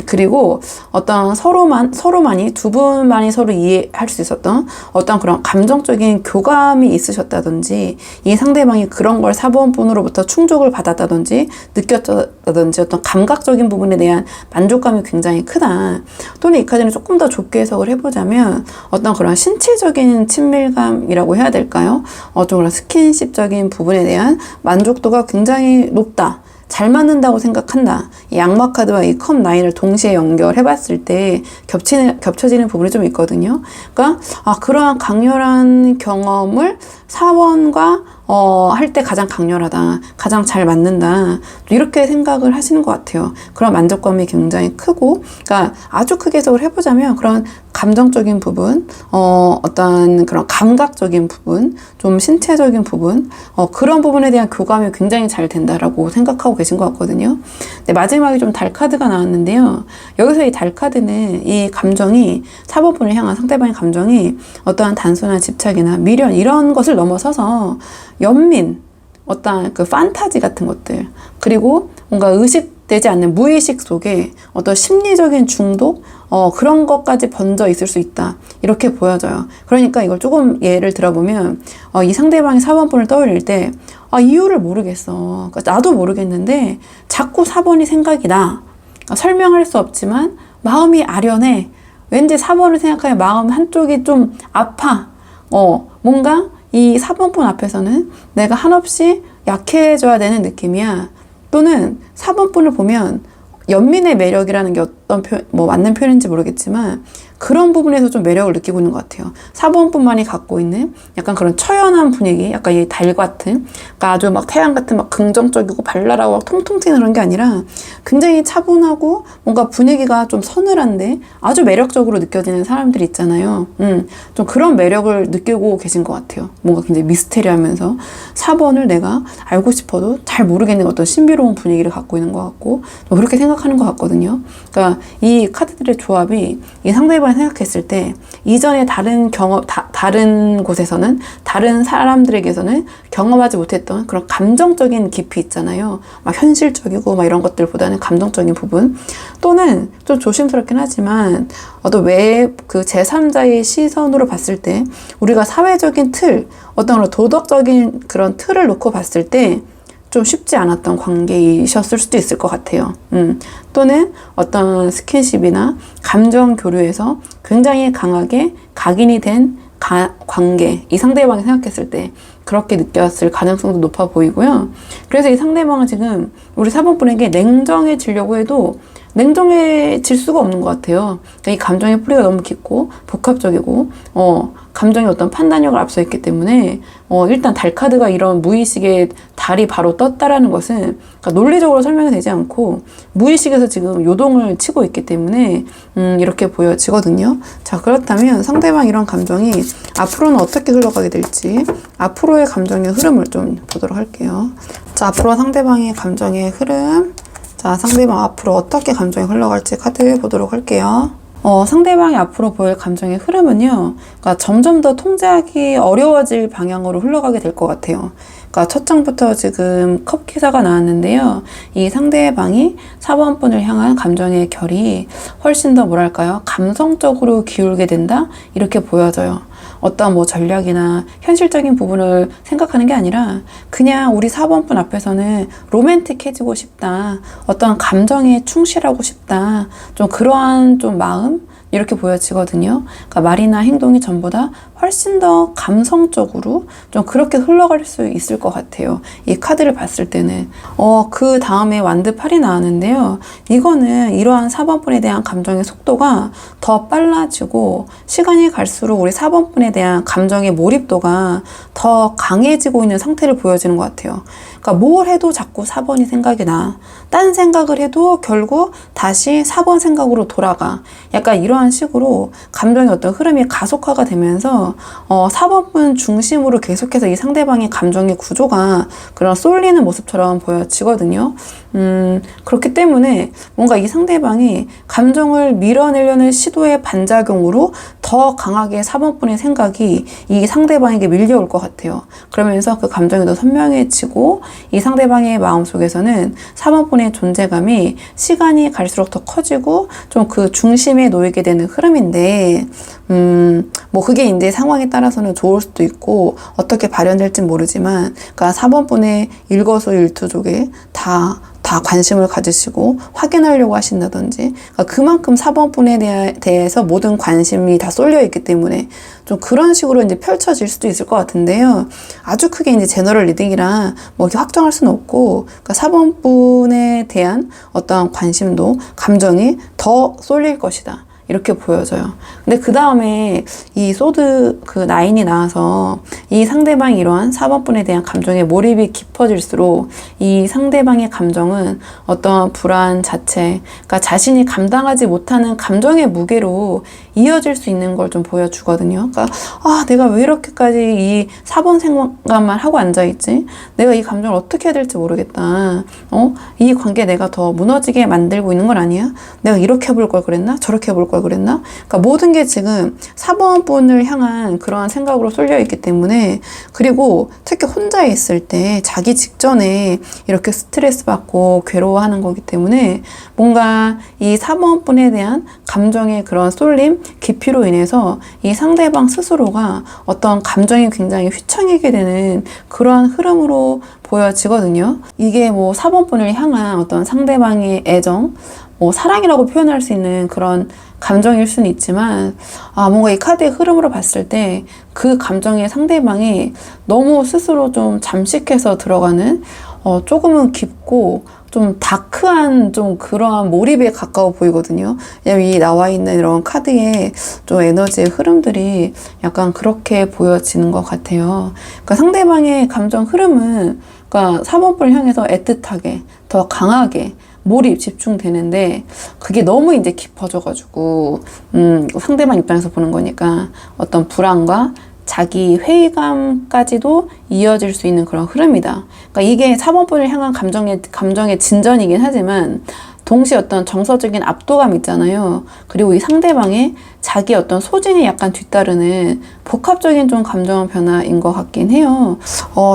그리고 어떤 서로만이, 두 분만이 서로 이해할 수 있었던 어떤 그런 감정적인 교감이 있으셨다든지, 이 상대방이 그런 걸 4번 분으로부터 충족을 받았다든지, 느꼈다든지, 어떤 감각적인 부분에 대한 만족감이 굉장히 크다. 또는 이 카드는 조금 더 좁게 해석을 해보자면, 어떤 그런 신체적인 친밀감이라고 해야 될까요? 좀 그런 스킨십적인 부분에 대한 만족도가 굉장히 높다. 잘 맞는다고 생각한다. 이 악마 카드와 이 컵 9을 동시에 연결해 봤을 때 겹쳐지는 부분이 좀 있거든요. 그러니까 그러한 강렬한 경험을 4번과 할 때 가장 강렬하다, 가장 잘 맞는다, 이렇게 생각을 하시는 것 같아요. 그런 만족감이 굉장히 크고, 그러니까 아주 크게 해석을 해보자면 그런 감정적인 부분, 어떤 그런 감각적인 부분, 좀 신체적인 부분, 그런 부분에 대한 교감이 굉장히 잘 된다라고 생각하고 계신 것 같거든요. 근데 마지막에 좀 달 카드가 나왔는데요. 여기서 이 달 카드는 이 감정이 4번 분을 향한 상대방의 감정이 어떠한 단순한 집착이나 미련 이런 것을 넘어서서 연민, 어떤 그 판타지 같은 것들, 그리고 뭔가 의식되지 않는 무의식 속에 어떤 심리적인 중독, 그런 것까지 번져 있을 수 있다, 이렇게 보여져요. 그러니까 이걸 조금 예를 들어보면, 이 상대방이 4번 분을 떠올릴 때 이유를 모르겠어. 그러니까 나도 모르겠는데 자꾸 4번이 생각이 나. 설명할 수 없지만 마음이 아련해. 왠지 4번을 생각하면 마음 한쪽이 좀 아파. 뭔가 이 4번 분 앞에서는 내가 한없이 약해져야 되는 느낌이야. 또는 4번 분을 보면 연민의 매력이라는 게 어떤 맞는 표현인지 모르겠지만 그런 부분에서 좀 매력을 느끼고 있는 것 같아요. 4번 분만이 갖고 있는 약간 그런 처연한 분위기, 약간 이 달 같은, 그러니까 아주 막 태양 같은 막 긍정적이고 발랄하고 막 통통 튀는 그런 게 아니라 굉장히 차분하고 뭔가 분위기가 좀 서늘한데 아주 매력적으로 느껴지는 사람들이 있잖아요. 좀 그런 매력을 느끼고 계신 것 같아요. 뭔가 굉장히 미스테리하면서 4번을 내가 알고 싶어도 잘 모르겠는 어떤 신비로운 분위기를 갖고 있는 것 같고, 그렇게 생각하는 것 같거든요. 그러니까 이 카드들의 조합이 이 상대방이 생각했을 때 이전에 다른 다른 곳에서는, 다른 사람들에게서는 경험하지 못했던 그런 감정적인 깊이 있잖아요. 막 현실적이고 막 이런 것들보다는 감정적인 부분, 또는 좀 조심스럽긴 하지만 어떤 그 제3자의 시선으로 봤을 때 우리가 사회적인 틀, 어떤 그런 도덕적인 그런 틀을 놓고 봤을 때 좀 쉽지 않았던 관계이셨을 수도 있을 것 같아요. 또는 어떤 스킨십이나 감정 교류에서 굉장히 강하게 각인이 된 관계, 이 상대방이 생각했을 때 그렇게 느꼈을 가능성도 높아 보이고요. 그래서 이 상대방은 지금 우리 4번 분에게 냉정해지려고 해도 냉정해질 수가 없는 것 같아요. 그러니까 이 감정의 뿌리가 너무 깊고 복합적이고, 감정의 어떤 판단력을 앞서 있기 때문에, 일단 달 카드가 이런 무의식의 달이 바로 떴다라는 것은, 그러니까 논리적으로 설명이 되지 않고 무의식에서 지금 요동을 치고 있기 때문에, 이렇게 보여지거든요. 자, 그렇다면 상대방 이런 감정이 앞으로는 어떻게 흘러가게 될지, 앞으로의 감정의 흐름을 좀 보도록 할게요. 자, 앞으로 상대방의 감정의 흐름, 자, 상대방 앞으로 어떻게 감정이 흘러갈지 카드 보도록 할게요. 상대방이 앞으로 보일 감정의 흐름은요, 그러니까 점점 더 통제하기 어려워질 방향으로 흘러가게 될 것 같아요. 그러니까 첫 장부터 지금 컵 기사가 나왔는데요. 이 상대방이 4번 분을 향한 감정의 결이 훨씬 더 뭐랄까요? 감성적으로 기울게 된다? 이렇게 보여져요. 어떤 뭐 전략이나 현실적인 부분을 생각하는 게 아니라 그냥 우리 4번 분 앞에서는 로맨틱해지고 싶다. 어떤 감정에 충실하고 싶다. 좀 그러한 좀 마음? 이렇게 보여지거든요. 그러니까 말이나 행동이 전보다 훨씬 더 감성적으로 좀 그렇게 흘러갈 수 있을 것 같아요. 이 카드를 봤을 때는. 그 다음에 완드 8이 나왔는데요. 이거는 이러한 4번분에 대한 감정의 속도가 더 빨라지고 시간이 갈수록 우리 4번분에 대한 감정의 몰입도가 더 강해지고 있는 상태를 보여지는 것 같아요. 그러니까 뭘 해도 자꾸 4번이 생각이 나. 딴 생각을 해도 결국 다시 4번 생각으로 돌아가. 약간 이러한 식으로 감정의 어떤 흐름이 가속화가 되면서 4번분 중심으로 계속해서 이 상대방의 감정의 구조가 그런 쏠리는 모습처럼 보여지거든요. 그렇기 때문에 뭔가 이 상대방이 감정을 밀어내려는 시도의 반작용으로 더 강하게 4번분의 생각이 이 상대방에게 밀려올 것 같아요. 그러면서 그 감정이 더 선명해지고 이 상대방의 마음속에서는 4번분의 존재감이 시간이 갈수록 더 커지고 좀 그 중심에 놓이게 되는 흐름인데 뭐 그게 이제 상황에 따라서는 좋을 수도 있고 어떻게 발현될지 모르지만 그러니까 4번분의 일거수일투족에 다 관심을 가지시고 확인하려고 하신다든지 그러니까 그만큼 4번분에 대해서 모든 관심이 다 쏠려 있기 때문에 좀 그런 식으로 이제 펼쳐질 수도 있을 것 같은데요. 아주 크게 이제 제너럴 리딩이라 뭐 이렇게 확정할 수는 없고 그러니까 4번분에 대한 어떠한 관심도 감정이 더 쏠릴 것이다. 이렇게 보여져요. 근데 그 다음에 이 소드 그 9이 나와서 이 상대방이 이러한 4번분에 대한 감정의 몰입이 깊어질수록 이 상대방의 감정은 어떤 불안 자체, 그러니까 자신이 감당하지 못하는 감정의 무게로 이어질 수 있는 걸 좀 보여주거든요. 그러니까 내가 왜 이렇게까지 이 4번 생각만 하고 앉아있지? 내가 이 감정을 어떻게 해야 될지 모르겠다. 이 관계 내가 더 무너지게 만들고 있는 건 아니야? 내가 이렇게 해볼 걸 그랬나? 저렇게 해볼 걸 그랬나? 그러니까 모든 게 지금 4번분을 향한 그러한 생각으로 쏠려 있기 때문에 그리고 특히 혼자 있을 때 자기 직전에 이렇게 스트레스 받고 괴로워하는 거기 때문에 뭔가 이 4번분에 대한 감정의 그런 쏠림, 깊이로 인해서 이 상대방 스스로가 어떤 감정이 굉장히 휘청이게 되는 그러한 흐름으로 보여지거든요. 이게 뭐 4번분을 향한 어떤 상대방의 애정, 뭐 사랑이라고 표현할 수 있는 그런 감정일 수는 있지만 뭔가 이 카드의 흐름으로 봤을 때 그 감정의 상대방이 너무 스스로 좀 잠식해서 들어가는 조금은 깊고 좀 다크한 좀 그러한 몰입에 가까워 보이거든요. 왜냐면 이 나와 있는 이런 카드의 좀 에너지의 흐름들이 약간 그렇게 보여지는 것 같아요. 그러니까 상대방의 감정 흐름은 그러니까 4번분을 향해서 애틋하게 더 강하게 몰입, 집중되는데 그게 너무 이제 깊어져가지고 상대방 입장에서 보는 거니까 어떤 불안과 자기 회의감까지도 이어질 수 있는 그런 흐름이다. 그러니까 이게 4번분을 향한 감정의 진전이긴 하지만 동시에 어떤 정서적인 압도감 있잖아요. 그리고 이 상대방의 자기 어떤 소진이 약간 뒤따르는 복합적인 좀 감정 변화인 것 같긴 해요.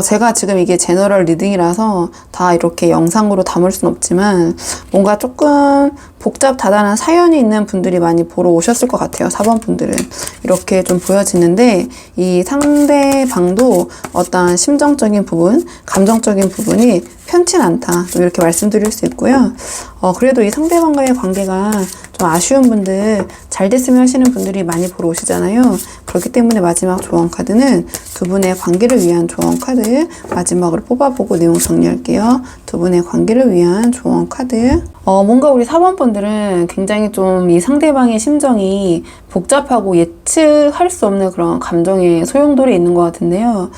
제가 지금 이게 제너럴 리딩이라서 다 이렇게 영상으로 담을 순 없지만 뭔가 조금 복잡 다단한 사연이 있는 분들이 많이 보러 오셨을 것 같아요. 4번 분들은 이렇게 좀 보여지는데 이 상대방도 어떤 심정적인 부분, 감정적인 부분이 편치 않다. 좀 이렇게 말씀드릴 수 있고요. 그래도 이 상대방과의 관계가 좀 아쉬운 분들, 잘 됐으면 하시는 분들이 많이 보러 오시잖아요. 그렇기 때문에 마지막 조언 카드는 두 분의 관계를 위한 조언 카드 마지막으로 뽑아보고 내용 정리할게요. 두 분의 관계를 위한 조언 카드. 뭔가 우리 4번 분들은 굉장히 좀 이 상대방의 심정이 복잡하고 예측할 수 없는 그런 감정의 소용돌이 있는 것 같은데요.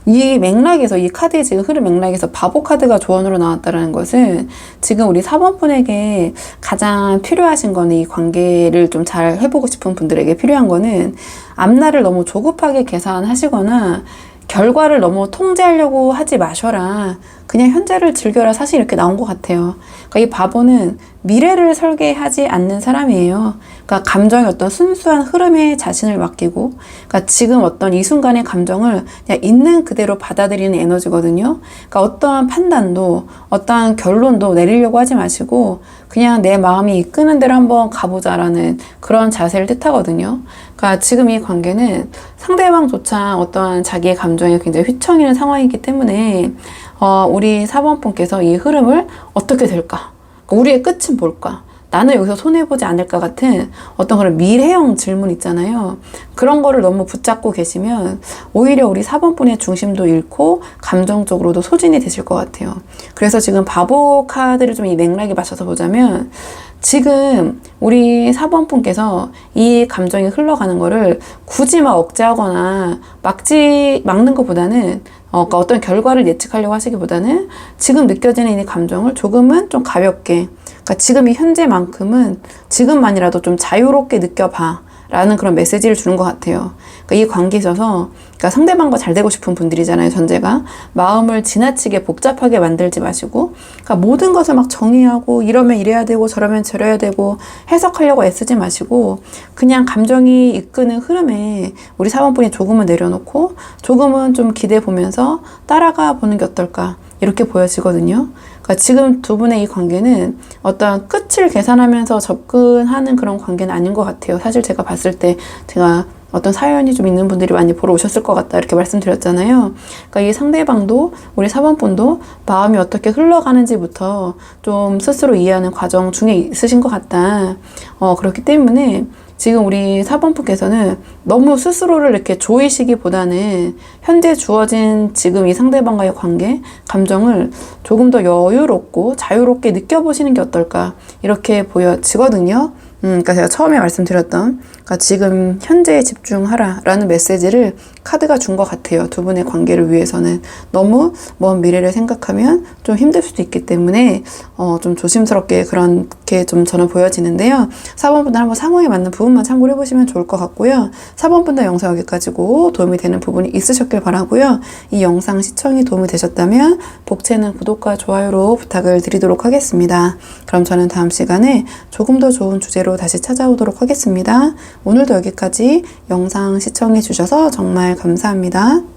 이 맥락에서, 이 카드의 지금 흐름 맥락에서 바보 카드가 조언으로 나왔다는 것은 지금 우리 4번 분에게 가장 필요하신 거는 이 관계를 좀 잘 해보고 싶은 분들에게 필요한 거는 앞날을 너무 조급하게 계산하시거나 결과를 너무 통제하려고 하지 마셔라. 그냥 현재를 즐겨라 사실 이렇게 나온 것 같아요. 그러니까 이 바보는 미래를 설계하지 않는 사람이에요. 그러니까 감정의 어떤 순수한 흐름에 자신을 맡기고, 그러니까 지금 어떤 이 순간의 감정을 그냥 있는 그대로 받아들이는 에너지거든요. 그러니까 어떠한 판단도, 어떠한 결론도 내리려고 하지 마시고, 그냥 내 마음이 이끄는 대로 한번 가보자라는 그런 자세를 뜻하거든요. 그러니까 지금 이 관계는 상대방조차 어떠한 자기의 감정에 굉장히 휘청이는 상황이기 때문에, 우리 4번 분께서 이 흐름을 어떻게 될까? 우리의 끝은 뭘까? 나는 여기서 손해보지 않을까 같은 어떤 그런 미래형 질문 있잖아요. 그런 거를 너무 붙잡고 계시면 오히려 우리 4번 분의 중심도 잃고 감정적으로도 소진이 되실 것 같아요. 그래서 지금 바보 카드를 좀 이 맥락에 맞춰서 보자면 지금 우리 4번 분께서 이 감정이 흘러가는 거를 굳이 막 억제하거나 막는 것보다는 그러니까 어떤 결과를 예측하려고 하시기보다는 지금 느껴지는 이 감정을 조금은 좀 가볍게, 그러니까 지금 이 현재만큼은 지금만이라도 좀 자유롭게 느껴봐 라는 그런 메시지를 주는 것 같아요. 그러니까 이 관계에 있어서 그러니까 상대방과 잘 되고 싶은 분들이잖아요. 전제가 마음을 지나치게 복잡하게 만들지 마시고, 그러니까 모든 것을 막 정의하고 이러면 이래야 되고 저러면 저래야 되고 해석하려고 애쓰지 마시고, 그냥 감정이 이끄는 흐름에 우리 사원분이 조금은 내려놓고 조금은 좀 기대 보면서 따라가 보는 게 어떨까 이렇게 보여지거든요. 그러니까 지금 두 분의 이 관계는 어떤 끝을 계산하면서 접근하는 그런 관계는 아닌 것 같아요. 사실 제가 봤을 때 제가 어떤 사연이 좀 있는 분들이 많이 보러 오셨을 것 같다 이렇게 말씀드렸잖아요. 그러니까 이 상대방도 우리 4번분도 마음이 어떻게 흘러가는지부터 좀 스스로 이해하는 과정 중에 있으신 것 같다. 그렇기 때문에 지금 우리 4번분께서는 너무 스스로를 이렇게 조이시기보다는 현재 주어진 지금 이 상대방과의 관계, 감정을 조금 더 여유롭고 자유롭게 느껴보시는 게 어떨까 이렇게 보여지거든요. 그러니까 제가 처음에 말씀드렸던 그러니까 지금 현재에 집중하라 라는 메시지를 카드가 준 것 같아요. 두 분의 관계를 위해서는 너무 먼 미래를 생각하면 좀 힘들 수도 있기 때문에 좀 조심스럽게 그렇게 좀 저는 보여지는데요. 4번분들 한번 상황에 맞는 부분만 참고를 해보시면 좋을 것 같고요. 4번분들 영상 여기까지고 도움이 되는 부분이 있으셨길 바라고요. 이 영상 시청이 도움이 되셨다면 복채는 구독과 좋아요로 부탁을 드리도록 하겠습니다. 그럼 저는 다음 시간에 조금 더 좋은 주제로 다시 찾아오도록 하겠습니다. 오늘도 여기까지 영상 시청해 주셔서 정말 감사합니다.